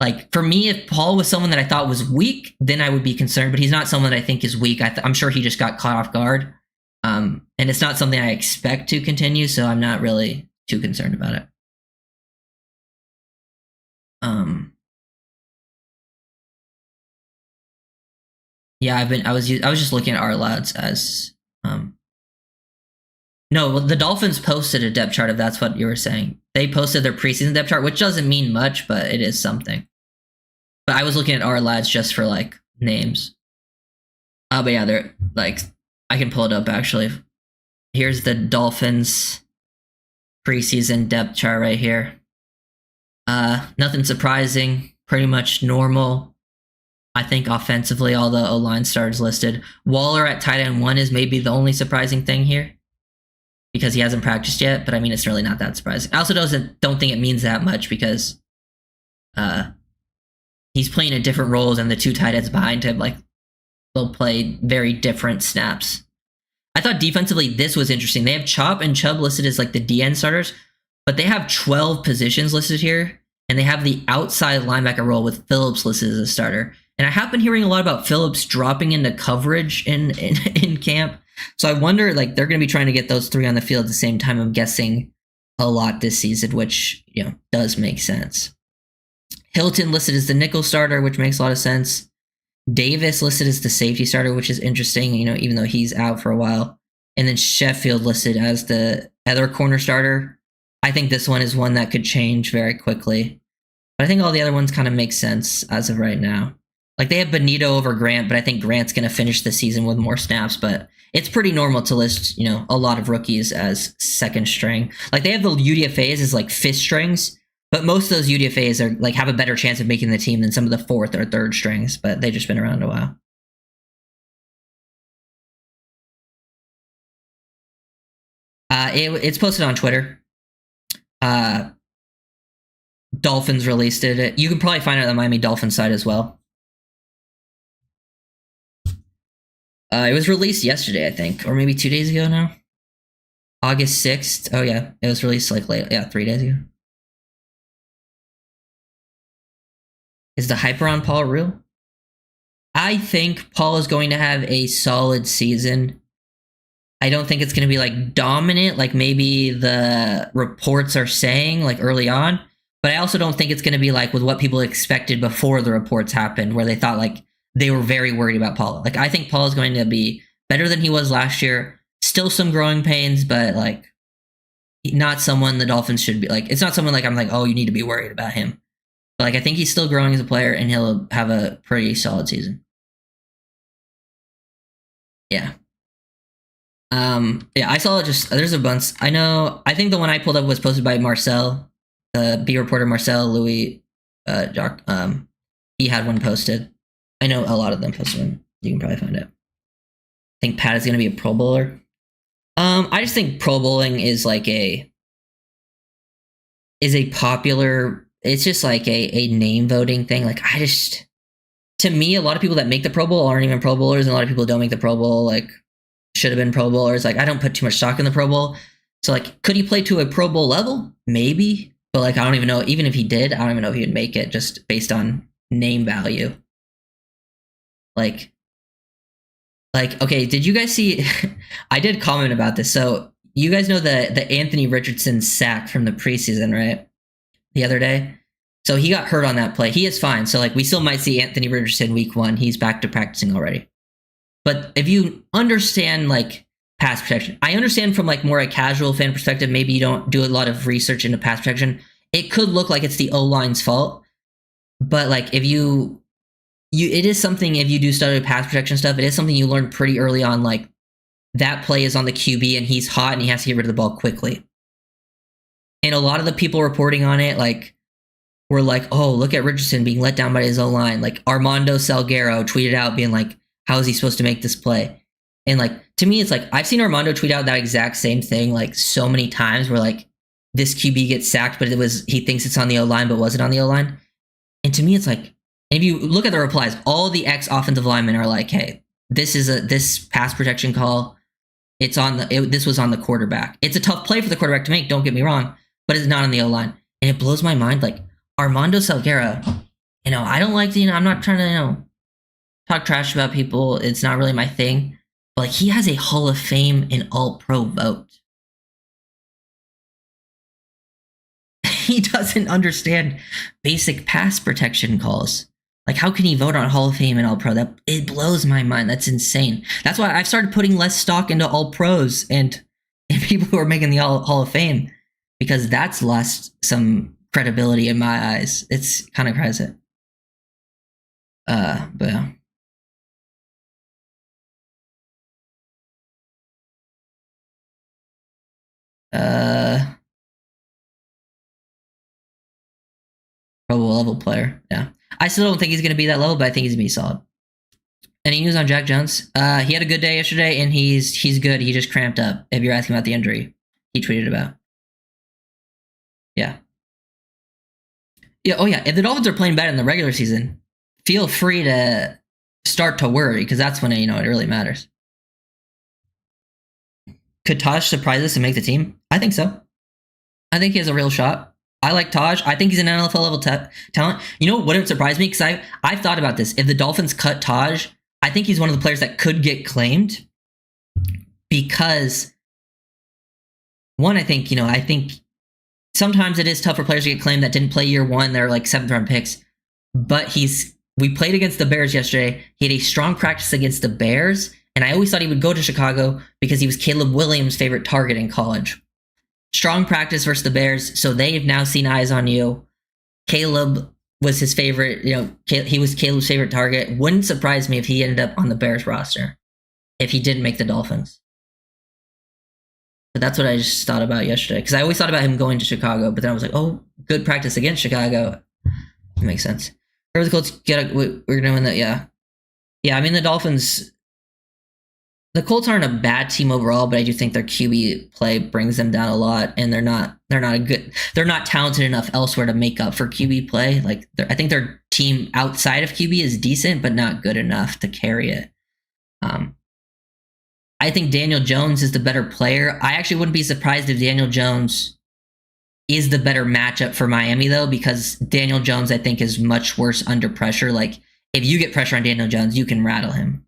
Like for me, if Paul was someone that I thought was weak, then I would be concerned. But he's not someone that I think is weak. I'm sure he just got caught off guard, and it's not something I expect to continue. So I'm not really too concerned about it. Yeah, I was just looking at our lads as no, the Dolphins posted a depth chart if that's what you were saying. They posted their preseason depth chart, which doesn't mean much, but it is something. But I was looking at our lads just for like names. But yeah, they're like I can pull it up actually. Here's the Dolphins preseason depth chart right here. Nothing surprising, pretty much normal. I think offensively, all the O-line starters listed. Waller at tight end 1 is maybe the only surprising thing here because he hasn't practiced yet, but I mean, it's really not that surprising. I also don't think it means that much because he's playing a different role than the two tight ends behind him. Like, they'll play very different snaps. I thought defensively this was interesting. They have Chop and Chubb listed as like the DN starters, but they have 12 positions listed here, and they have the outside linebacker role with Phillips listed as a starter. And I have been hearing a lot about Phillips dropping into coverage in camp. So I wonder, like, they're going to be trying to get those three on the field at the same time, I'm guessing, a lot this season, which, does make sense. Hilton listed as the nickel starter, which makes a lot of sense. Davis listed as the safety starter, which is interesting, even though he's out for a while. And then Sheffield listed as the other corner starter. I think this one is one that could change very quickly. But I think all the other ones kind of make sense as of right now. Like, they have Benito over Grant, but I think Grant's going to finish the season with more snaps. But it's pretty normal to list, a lot of rookies as second string. Like, they have the UDFAs as, like, fifth strings. But most of those UDFAs are, like, have a better chance of making the team than some of the fourth or third strings. But they've just been around a while. It's posted on Twitter. Dolphins released it. You can probably find it on the Miami Dolphins site as well. It was released yesterday, I think, or maybe 2 days ago now. August 6th. Oh, yeah. It was released like late. Yeah, 3 days ago. Is the hyper on Paul real? I think Paul is going to have a solid season. I don't think it's going to be like dominant like maybe the reports are saying like early on. But I also don't think it's going to be like with what people expected before the reports happened where they thought like they were very worried about Paul. Like, I think Paul is going to be better than he was last year. Still some growing pains, but like not someone the Dolphins should be like. It's not someone like I'm like, oh, you need to be worried about him. But like I think he's still growing as a player and he'll have a pretty solid season. Yeah. Yeah, I saw there's a bunch. I think the one I pulled up was posted by Marcel, the B reporter Marcel Louis Jock. He had one posted. I know a lot of them posted one. You can probably find it. I think Pat is going to be a Pro Bowler. I just think Pro Bowling is like a popular. It's just like a name voting thing. Like to me, a lot of people that make the Pro Bowl aren't even Pro Bowlers, and a lot of people who don't make the Pro Bowl like should have been Pro Bowlers. Like, I don't put too much stock in the Pro Bowl. So like, could he play to a Pro Bowl level? Maybe, but like, I don't even know. Even if he did, I don't even know if he would make it just based on name value. Like, okay, did you guys see? I did comment about this. So you guys know the Anthony Richardson sack from the preseason, right? The other day. So he got hurt on that play. He is fine. So like, we still might see Anthony Richardson week 1. He's back to practicing already. But if you understand like pass protection, I understand from like more a casual fan perspective, maybe you don't do a lot of research into pass protection. It could look like it's the O-line's fault. But like, if you it is something, if you do study pass protection stuff, it is something you learn pretty early on. Like, that play is on the QB and he's hot and he has to get rid of the ball quickly. And a lot of the people reporting on it, like, were like, oh, look at Richardson being let down by his O-line. Like, Armando Salguero tweeted out being like, how is he supposed to make this play? And like, to me, it's like, I've seen Armando tweet out that exact same thing like so many times where like, this QB gets sacked, but he thinks it's on the O-line, but wasn't on the O-line. And to me, it's like, if you look at the replies, all the ex-offensive linemen are like, hey, this pass protection call, this was on the quarterback. It's a tough play for the quarterback to make, don't get me wrong, but it's not on the O-line. And it blows my mind, like, Armando Salguero, I don't like I'm not trying to, talk trash about people. It's not really my thing. But like, he has a Hall of Fame and All-Pro vote. He doesn't understand basic pass protection calls. Like, how can he vote on Hall of Fame and All-Pro? It blows my mind. That's insane. That's why I've started putting less stock into All-Pros and people who are making the Hall of Fame, because that's lost some credibility in my eyes. It's kind of crazy. But yeah. Pro Bowl level player. Yeah. I still don't think he's going to be that level, but I think he's going to be solid. Any news on Jack Jones? He had a good day yesterday, and he's good. He just cramped up, if you're asking about the injury he tweeted about. Yeah. Yeah. Oh, yeah. If the Dolphins are playing better in the regular season, feel free to start to worry, because that's when it really matters. Could Taj surprise us and make the team? I think so. I think he has a real shot. I like Taj. I think he's an NFL level talent. You know what would surprise me? Because I've thought about this. If the Dolphins cut Taj, I think he's one of the players that could get claimed, because one, I think sometimes it is tough for players to get claimed that didn't play year 1. They're like 7th round picks. But we played against the Bears yesterday. He had a strong practice against the Bears. And I always thought he would go to Chicago because he was Caleb Williams' favorite target in college. Strong practice versus the Bears. So they've now seen eyes on you. Caleb was his favorite, he was Caleb's favorite target. Wouldn't surprise me if he ended up on the Bears roster, if he didn't make the Dolphins. But that's what I just thought about yesterday, because I always thought about him going to Chicago, but then I was like, oh, good practice against Chicago. It makes sense. Wherever the Colts we're doing that, yeah. Yeah, I mean, the Dolphins, the Colts aren't a bad team overall, but I do think their QB play brings them down a lot, and they're not talented enough elsewhere to make up for QB play. Like, I think their team outside of QB is decent, but not good enough to carry it. I think Daniel Jones is the better player. I actually wouldn't be surprised if Daniel Jones is the better matchup for Miami, though, because Daniel Jones, I think, is much worse under pressure. Like, if you get pressure on Daniel Jones, you can rattle him.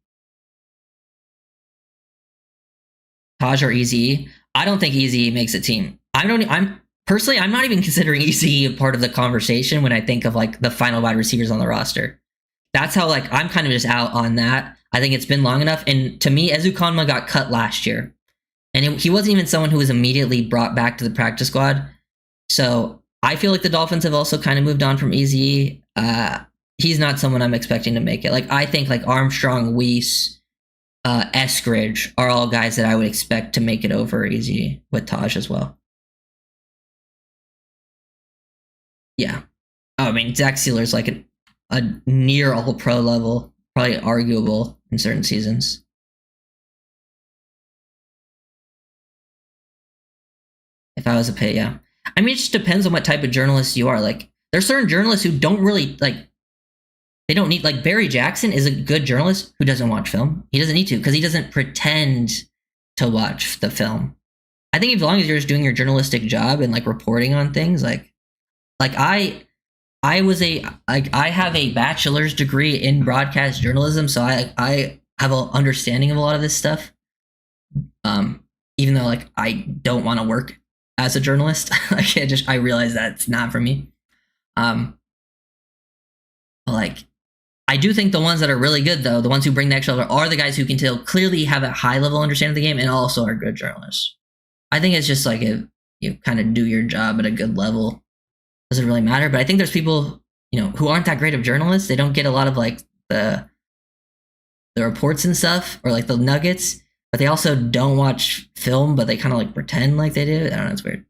Taj or Eazy? I don't think Eazy makes a team. I'm not even considering Eazy a part of the conversation when I think of like the final wide receivers on the roster. That's how I'm kind of just out on that. I think it's been long enough. And to me, Ezukanma got cut last year, and he wasn't even someone who was immediately brought back to the practice squad. So I feel like the Dolphins have also kind of moved on from Eazy. He's not someone I'm expecting to make it. Like, I think like Armstrong, Weiss, Eskridge are all guys that I would expect to make it over Eazy, with Taj as well. Yeah. I mean, Zach Sealer's like a near all-pro level, probably arguable in certain seasons. If I was a pay, yeah. I mean, it just depends on what type of journalist you are. Like, there's certain journalists who don't really, like, They don't need, like, Barry Jackson is a good journalist who doesn't watch film. He doesn't need to because he doesn't pretend to watch the film. I think as long as you're just doing your journalistic job and like reporting on things, like I have a bachelor's degree in broadcast journalism, so I have an understanding of a lot of this stuff. Even though like I don't want to work as a journalist, I realize that's not for me. But like, I do think the ones that are really good, though, the ones who bring the extra level, are the guys who can clearly have a high level understanding of the game and also are good journalists. I think it's just like if you kind of do your job at a good level, doesn't really matter. But I think there's people, who aren't that great of journalists. They don't get a lot of like the reports and stuff, or like the nuggets, but they also don't watch film, but they kind of like pretend like they do. I don't know, it's weird.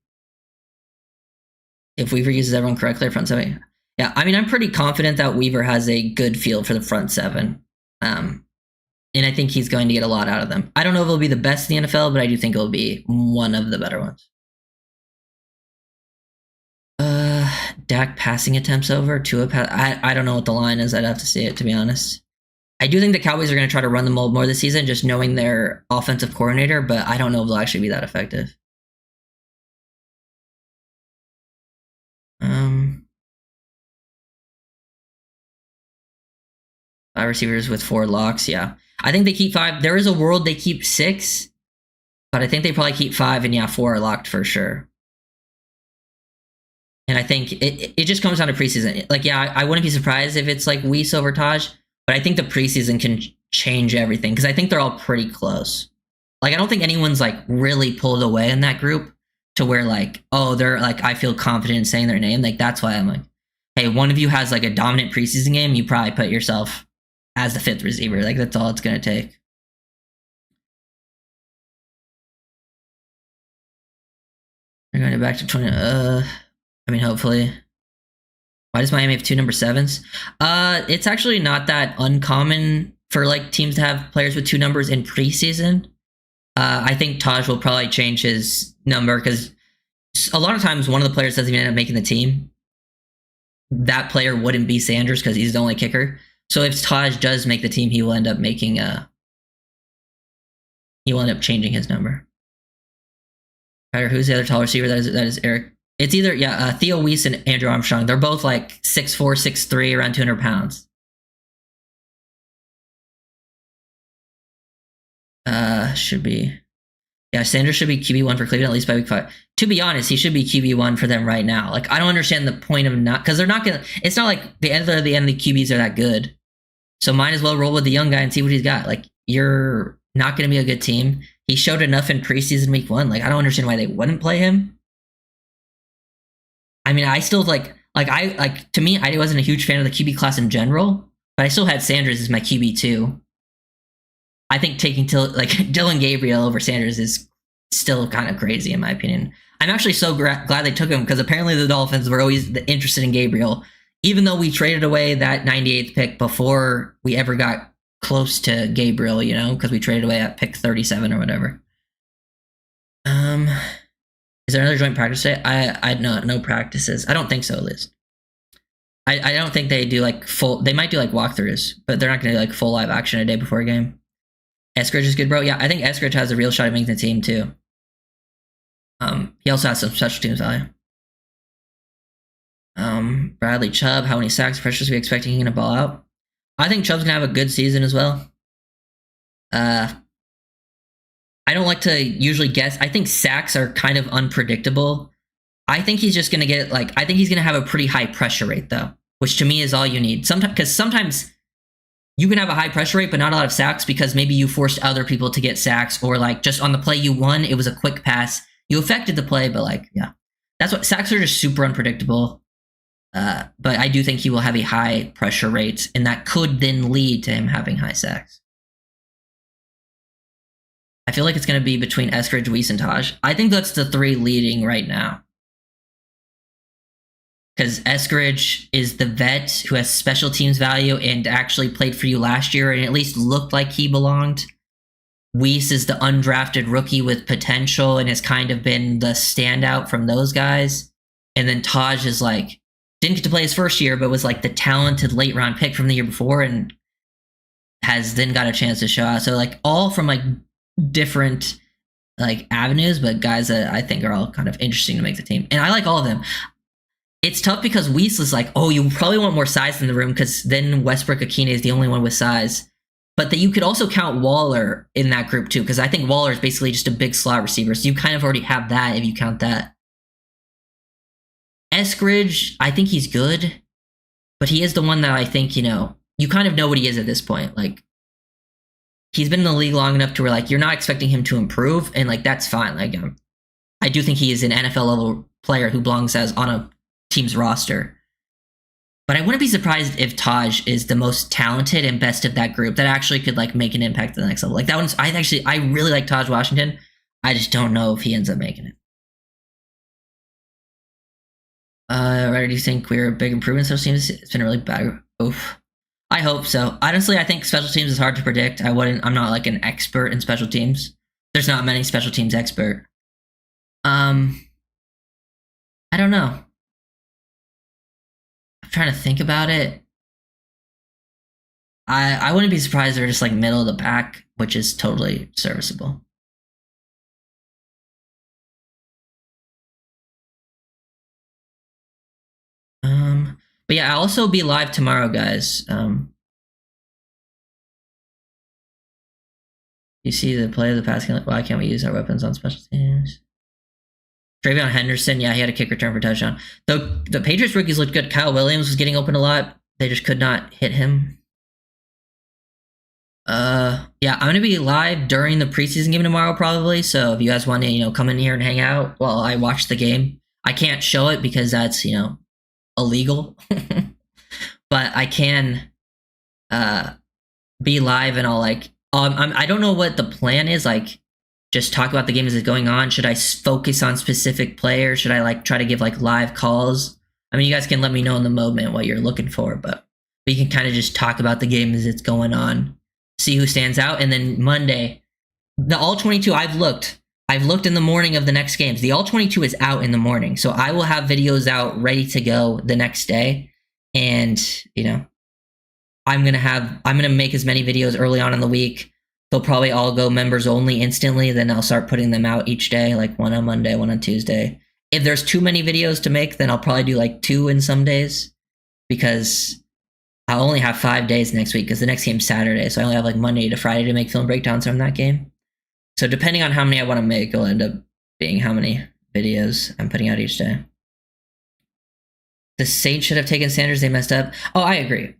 If Weaver uses everyone correctly, front seven. Yeah, I mean, I'm pretty confident that Weaver has a good feel for the front seven. And I think he's going to get a lot out of them. I don't know if it'll be the best in the NFL, but I do think it'll be one of the better ones. Dak passing attempts over, Tua I don't know what the line is. I'd have to see it, to be honest. I do think the Cowboys are going to try to run the ball more this season, just knowing their offensive coordinator, but I don't know if they'll actually be that effective. Five receivers with 4 locks, yeah. I think they keep 5. There is a world they keep 6, but I think they probably keep 5, and yeah, 4 are locked for sure. And I think it just comes down to preseason. Like, yeah, I wouldn't be surprised if it's like Weiss over Taj, but I think the preseason can change everything because I think they're all pretty close. Like, I don't think anyone's like really pulled away in that group to where like, oh, they're like, I feel confident in saying their name. Like, that's why I'm like, hey, one of you has like a dominant preseason game, you probably put yourself as the 5th receiver. Like, that's all it's going to take. We're going back to 20. I mean, hopefully. Why does Miami have 2 number 7s? It's actually not that uncommon for like teams to have players with 2 numbers in preseason. I think Taj will probably change his number because a lot of times one of the players doesn't even end up making the team. That player wouldn't be Sanders because he's the only kicker. So if Taj does make the team, he will end up making he will end up changing his number. Who's the other tall receiver? That is Eric. It's either Theo Weiss and Andrew Armstrong. They're both like 6'4", 6'3", around 200 pounds. Should be. Yeah, Sanders should be QB1 for Cleveland at least by week 5. To be honest, he should be QB1 for them right now. Like, I don't understand the point of not, because they're not gonna. It's not like the end of the QBs are that good. So might as well roll with the young guy and see what he's got. Like, you're not going to be a good team. He showed enough in preseason week 1. Like, I don't understand why they wouldn't play him. I mean, I still to me, I wasn't a huge fan of the QB class in general, but I still had Sanders as my QB2. I think taking Dylan Gabriel over Sanders is still kind of crazy in my opinion. I'm actually so glad they took him because apparently the Dolphins were always interested in Gabriel, even though we traded away that 98th pick before we ever got close to Gabriel, because we traded away at pick 37 or whatever. Is there another joint practice today? I no practices. I don't think so, Liz. I don't think they do like full. They might do like walkthroughs, but they're not going to do like full live action a day before a game. Eskridge is good, bro. Yeah, I think Eskridge has a real shot at making the team too. He also has some special teams value. Bradley Chubb, how many sacks, pressures are we expecting him to ball out? I think Chubb's gonna have a good season as well. I don't like to usually guess. I think sacks are kind of unpredictable. I think he's just gonna get I think he's gonna have a pretty high pressure rate though, which to me is all you need. Sometimes you can have a high pressure rate, but not a lot of sacks because maybe you forced other people to get sacks, or like just on the play you won, it was a quick pass. You affected the play, but yeah, that's what sacks are, just super unpredictable. But I do think he will have a high pressure rate, and that could then lead to him having high sacks. I feel like it's going to be between Eskridge, Weiss, and Taj. I think that's the 3 leading right now. Because Eskridge is the vet who has special teams value and actually played for you last year and at least looked like he belonged. Weiss is the undrafted rookie with potential and has kind of been the standout from those guys. And then Taj is like didn't get to play his first year, but was like the talented late round pick from the year before and has then got a chance to show out. So like all from like different like avenues, but guys that I think are all kind of interesting to make the team. And I like all of them. It's tough because Weiss is like, oh, you probably want more size in the room because then Westbrook Akine is the only one with size. But that you could also count Waller in that group too, because I think Waller is basically just a big slot receiver. So you kind of already have that if you count that. Eskridge, I think he's good, but he is the one that I think, you kind of know what he is at this point. Like, he's been in the league long enough to where, like, you're not expecting him to improve, and, like, that's fine. Like, I do think he is an NFL-level player who belongs on a team's roster. But I wouldn't be surprised if Taj is the most talented and best of that group that actually could, like, make an impact at the next level. Like, that one's, I really like Taj Washington. I just don't know if he ends up making it. Right, do you think we're a big improvement in special teams? It's been really bad. Oof. I hope so. Honestly, I think special teams is hard to predict. I'm not like an expert in special teams. There's not many special teams expert. I don't know. I'm trying to think about it. I wouldn't be surprised if they're just like middle of the pack, which is totally serviceable. But yeah, I'll also be live tomorrow, guys. You see the play of the pass. Why can't we use our weapons on special teams? Travion Henderson, yeah, he had a kick return for touchdown. The Patriots rookies looked good. Kyle Williams was getting open a lot. They just could not hit him. Yeah, I'm gonna be live during the preseason game tomorrow, probably. So if you guys want to, come in here and hang out while I watch the game, I can't show it because that's, illegal. But I can be live and I'll like I don't know what the plan is, like just talk about the game as it's going on. Should I focus on specific players? Should I like try to give like live calls? I mean, you guys can let me know in the moment what you're looking for, but we can kind of just talk about the game as it's going on, see who stands out. And then Monday, the all 22, I've looked in the morning of the next games. The all 22 is out in the morning. So I will have videos out ready to go the next day. And, I'm going to make as many videos early on in the week. They'll probably all go members only instantly. Then I'll start putting them out each day, like one on Monday, one on Tuesday. If there's too many videos to make, then I'll probably do like 2 in some days because I'll only have 5 days next week because the next game's Saturday. So I only have like Monday to Friday to make film breakdowns from that game. So depending on how many I want to make, it'll end up being how many videos I'm putting out each day. The Saints should have taken Sanders. They messed up. Oh, I agree.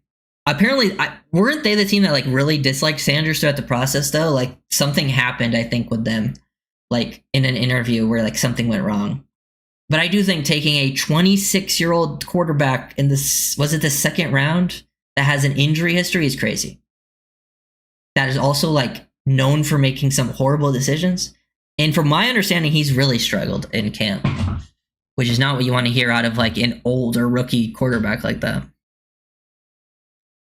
Apparently, weren't they the team that like really disliked Sanders throughout the process though? Like something happened, I think, with them, like in an interview where like something went wrong. But I do think taking a 26-year-old quarterback in this, was it the second round, that has an injury history is crazy. That is also like known for making some horrible decisions. And from my understanding, he's really struggled in camp, which is not what you want to hear out of like an older rookie quarterback like that.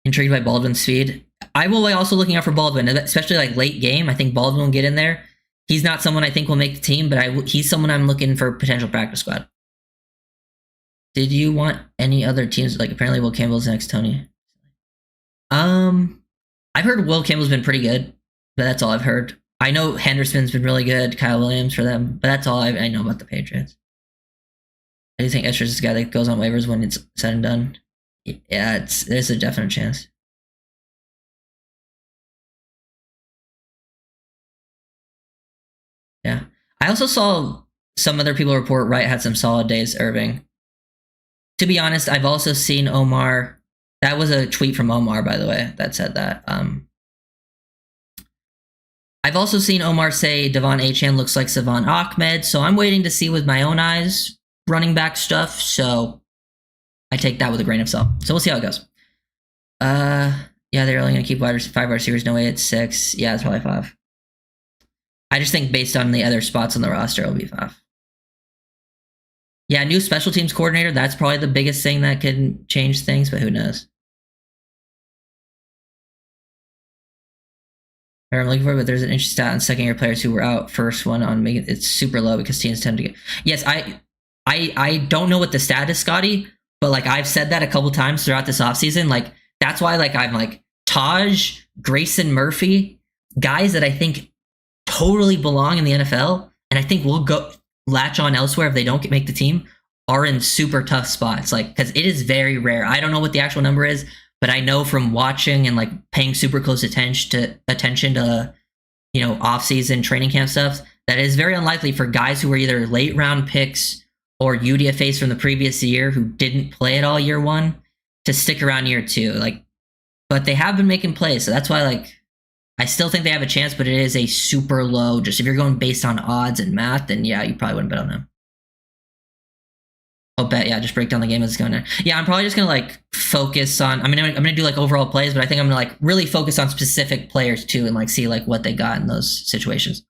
Intrigued by Baldwin's speed. I will be also looking out for Baldwin, especially like late game. I think Baldwin will get in there. He's not someone I think will make the team, but he's someone I'm looking for potential practice squad. Did you want any other teams? Like apparently Will Campbell's next, Tony. I've heard Will Campbell's been pretty good, but that's all I've heard. I know Henderson's been really good, Kyle Williams for them, but that's all I know about the Patriots. I do think Estrus is the guy that goes on waivers when it's said and done. Yeah, there's a definite chance. Yeah. I also saw some other people report Wright had some solid days, Irving. To be honest, I've also seen Omar. That was a tweet from Omar, by the way, that said that. I've also seen Omar say Devon Achane looks like Savon Ahmed, so I'm waiting to see with my own eyes running back stuff, so I take that with a grain of salt. So we'll see how it goes. Yeah, they're only going to keep 5 wide receivers. No way it's 6. Yeah, it's probably 5. I just think based on the other spots on the roster, it'll be 5. Yeah, new special teams coordinator. That's probably the biggest thing that can change things, but who knows? I'm looking for it, but there's an interesting stat on second-year players who were out first one on making it's super low because teams tend to get. Yes, I don't know what the stat is, Scotty, but like I've said that a couple times throughout this offseason. Like that's why like I'm like Taj, Grayson Murphy, guys that I think totally belong in the NFL, and I think will go latch on elsewhere if they don't make the team, are in super tough spots. Like because it is very rare. I don't know what the actual number is, but I know from watching and like paying super close attention to off-season training camp stuff that it is very unlikely for guys who were either late round picks or UDFAs from the previous year who didn't play it all year one to stick around year two. Like, but they have been making plays, so that's why like I still think they have a chance, but it is a super low. Just if you're going based on odds and math, then yeah, you probably wouldn't bet on them. Oh, bet, yeah, just break down the game as it's going on. Yeah, I'm probably just gonna like focus on. I'm gonna do like overall plays, but I think I'm gonna like really focus on specific players too, and like see like what they got in those situations.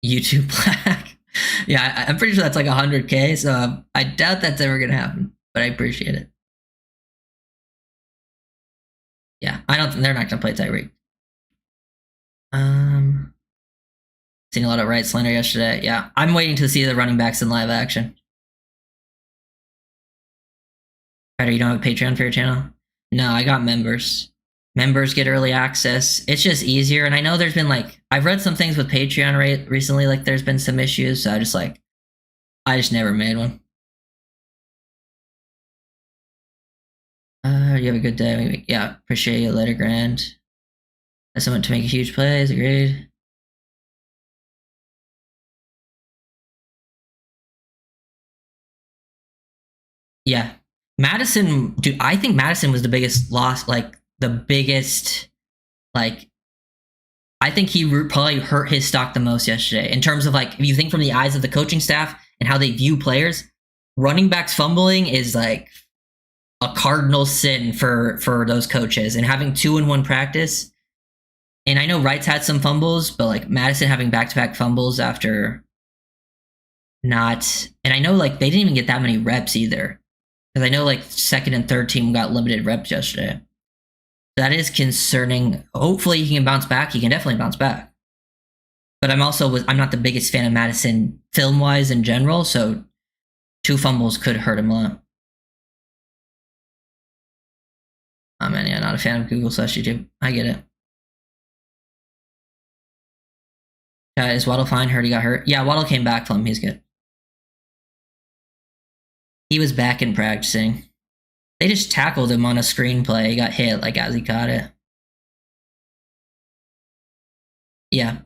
YouTube Black. Yeah, I'm pretty sure that's like 100K, so I doubt that's ever gonna happen, but I appreciate it. Yeah, I don't think they're not gonna play Tyreek. Seen a lot of right slander yesterday. Yeah, I'm waiting to see the running backs in live action. Ryder, you don't have a Patreon for your channel? No, I got members. Members get early access. It's just easier, and I know there's been like I've read some things with Patreon recently. Like there's been some issues, so I just never made one. You have a good day. Maybe. Yeah, appreciate you later, Grand. As someone to make a huge plays, agreed. Yeah, Madison, dude. I think Madison was the biggest loss. Like the biggest, like I think he probably hurt his stock the most yesterday in terms of like if you think from the eyes of the coaching staff and how they view players. Running backs fumbling is like a cardinal sin for those coaches, and having 2-in-1 practice. And I know Wright's had some fumbles, but like Madison having back-to-back fumbles after not, and I know like they didn't even get that many reps either, because I know like second and third team got limited reps yesterday. That is concerning. Hopefully he can bounce back. He can definitely bounce back. But I'm not the biggest fan of Madison film-wise in general, so 2 fumbles could hurt him a lot. Oh man, yeah, not a fan of Google/YouTube. I get it. Is Waddle fine? Heard he got hurt. Yeah, Waddle came back from him. He's good. He was back in practicing. They just tackled him on a screenplay. He got hit like as he caught it. Yeah.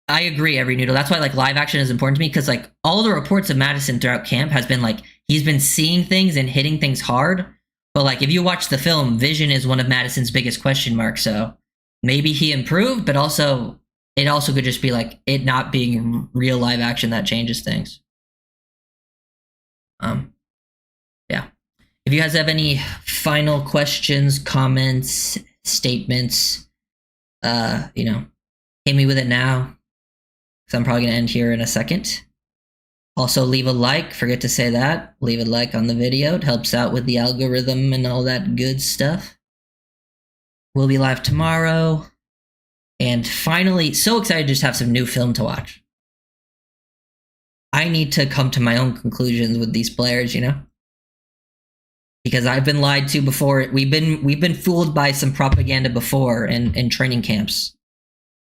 I agree, every noodle. That's why like live action is important to me, because like all the reports of Madison throughout camp has been like he's been seeing things and hitting things hard. But like if you watch the film, vision is one of Madison's biggest question marks. So maybe he improved, but also it also could just be like it not being real live action that changes things. Yeah. If you guys have any final questions, comments, statements, hit me with it now, because I'm probably going to end here in a second. Also, leave a like. Forget to say that. Leave a like on the video. It helps out with the algorithm and all that good stuff. We'll be live tomorrow. And finally, so excited to just have some new film to watch. I need to come to my own conclusions with these players, because I've been lied to before. We've been fooled by some propaganda before in training camps.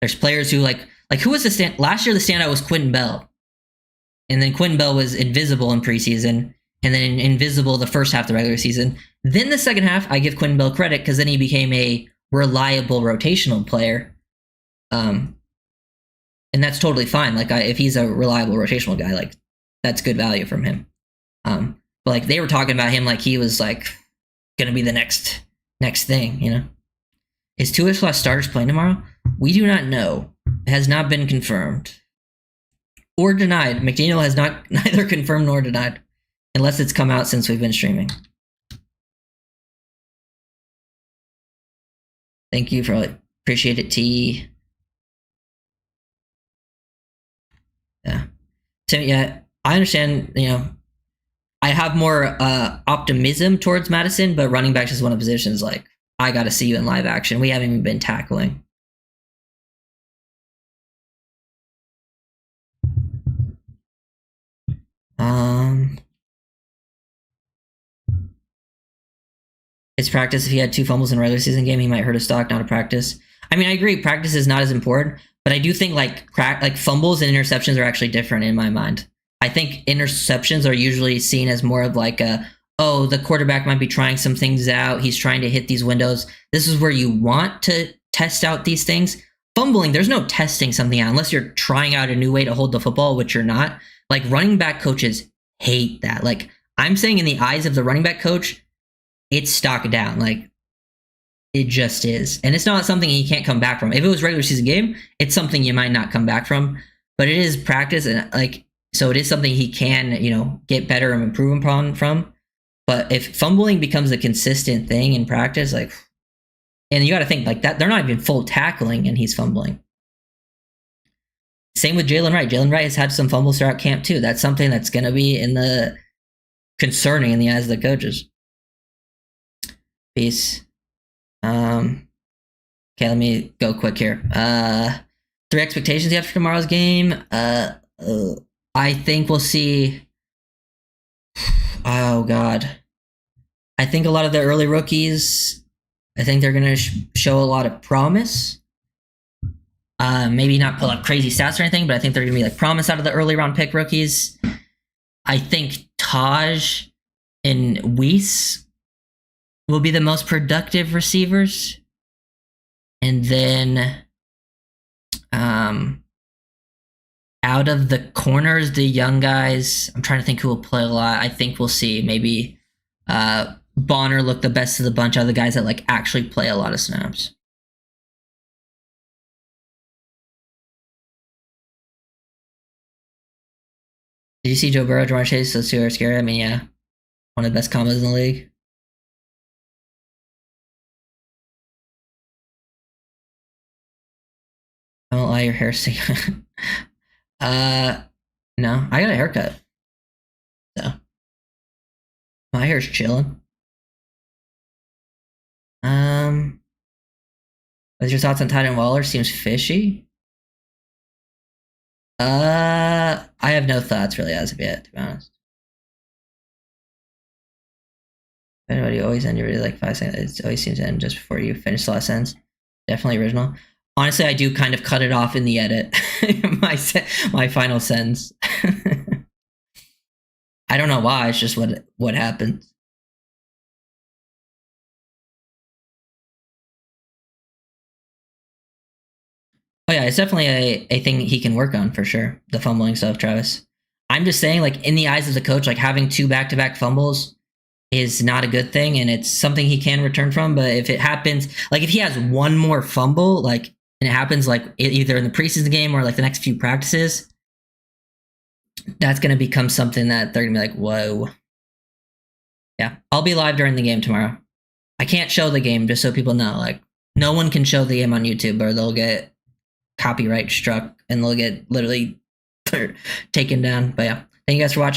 There's players who like who was last year the standout was Quentin Bell. And then Quentin Bell was invisible in preseason, and then invisible the first half of the regular season. Then the second half, I give Quentin Bell credit because then he became a reliable rotational player. And that's totally fine. Like if he's a reliable rotational guy, like that's good value from him. But like they were talking about him like he was like gonna be the next thing, Is Tua / starters playing tomorrow? We do not know. It has not been confirmed or denied. McDaniel has neither confirmed nor denied, unless it's come out since we've been streaming. Thank you for appreciate it, T. Yeah. So yeah, I understand, I have more optimism towards Madison, but running back is one of the positions like I got to see you in live action. We haven't even been tackling. his practice. If he had 2 fumbles in a regular season game, he might hurt his stock, not a practice. I mean, I agree, practice is not as important, but I do think like fumbles and interceptions are actually different in my mind. I think interceptions are usually seen as more of like oh, the quarterback might be trying some things out. He's trying to hit these windows. This is where you want to test out these things. Fumbling, there's no testing something out unless you're trying out a new way to hold the football, which you're not. Like running back coaches hate that. Like I'm saying in the eyes of the running back coach, it's stock down. Like it just is. And it's not something he can't come back from. If it was regular season game, it's something you might not come back from, but it is practice. And like, so it is something he can, get better and improve upon from. But if fumbling becomes a consistent thing in practice, like, and you got to think like that, they're not even full tackling and he's fumbling. Same with Jalen Wright. Jalen Wright has had some fumbles throughout camp too. That's something that's going to be concerning in the eyes of the coaches. Peace. Okay, let me go quick here. 3 expectations you have for tomorrow's game. I think we'll see. Oh God, I think a lot of the early rookies, I think they're going to show a lot of promise. Maybe not pull up crazy stats or anything, but I think they're going to be like promise out of the early round pick rookies. I think Taj and Weiss will be the most productive receivers. And then out of the corners, the young guys, I'm trying to think who will play a lot. I think we'll see maybe Bonner look the best of the bunch out of the guys that like actually play a lot of snaps. Did you see Joe Burrow, Jamar Chase? Those two are scary. I mean, yeah, one of the best combos in the league. I won't lie, your hair's sick. No, I got a haircut. So my hair's chilling. What's your thoughts on Tyden Waller? Seems fishy. I have no thoughts really as of yet, to be honest. Anybody always end your video like 5 seconds? It always seems to end just before you finish the last sentence. Definitely original. Honestly, I do kind of cut it off in the edit. my final sentence. I don't know why. It's just what happens. Oh yeah, it's definitely a thing he can work on for sure. The fumbling stuff, Travis. I'm just saying, like in the eyes of the coach, like having 2 back-to-back fumbles is not a good thing, and it's something he can return from. But if it happens, like if he has one more fumble, like and it happens like either in the preseason game or like the next few practices, that's going to become something that they're going to be like, whoa. Yeah, I'll be live during the game tomorrow. I can't show the game just so people know. Like no one can show the game on YouTube or they'll get copyright struck and they'll get literally taken down. But yeah, thank you guys for watching.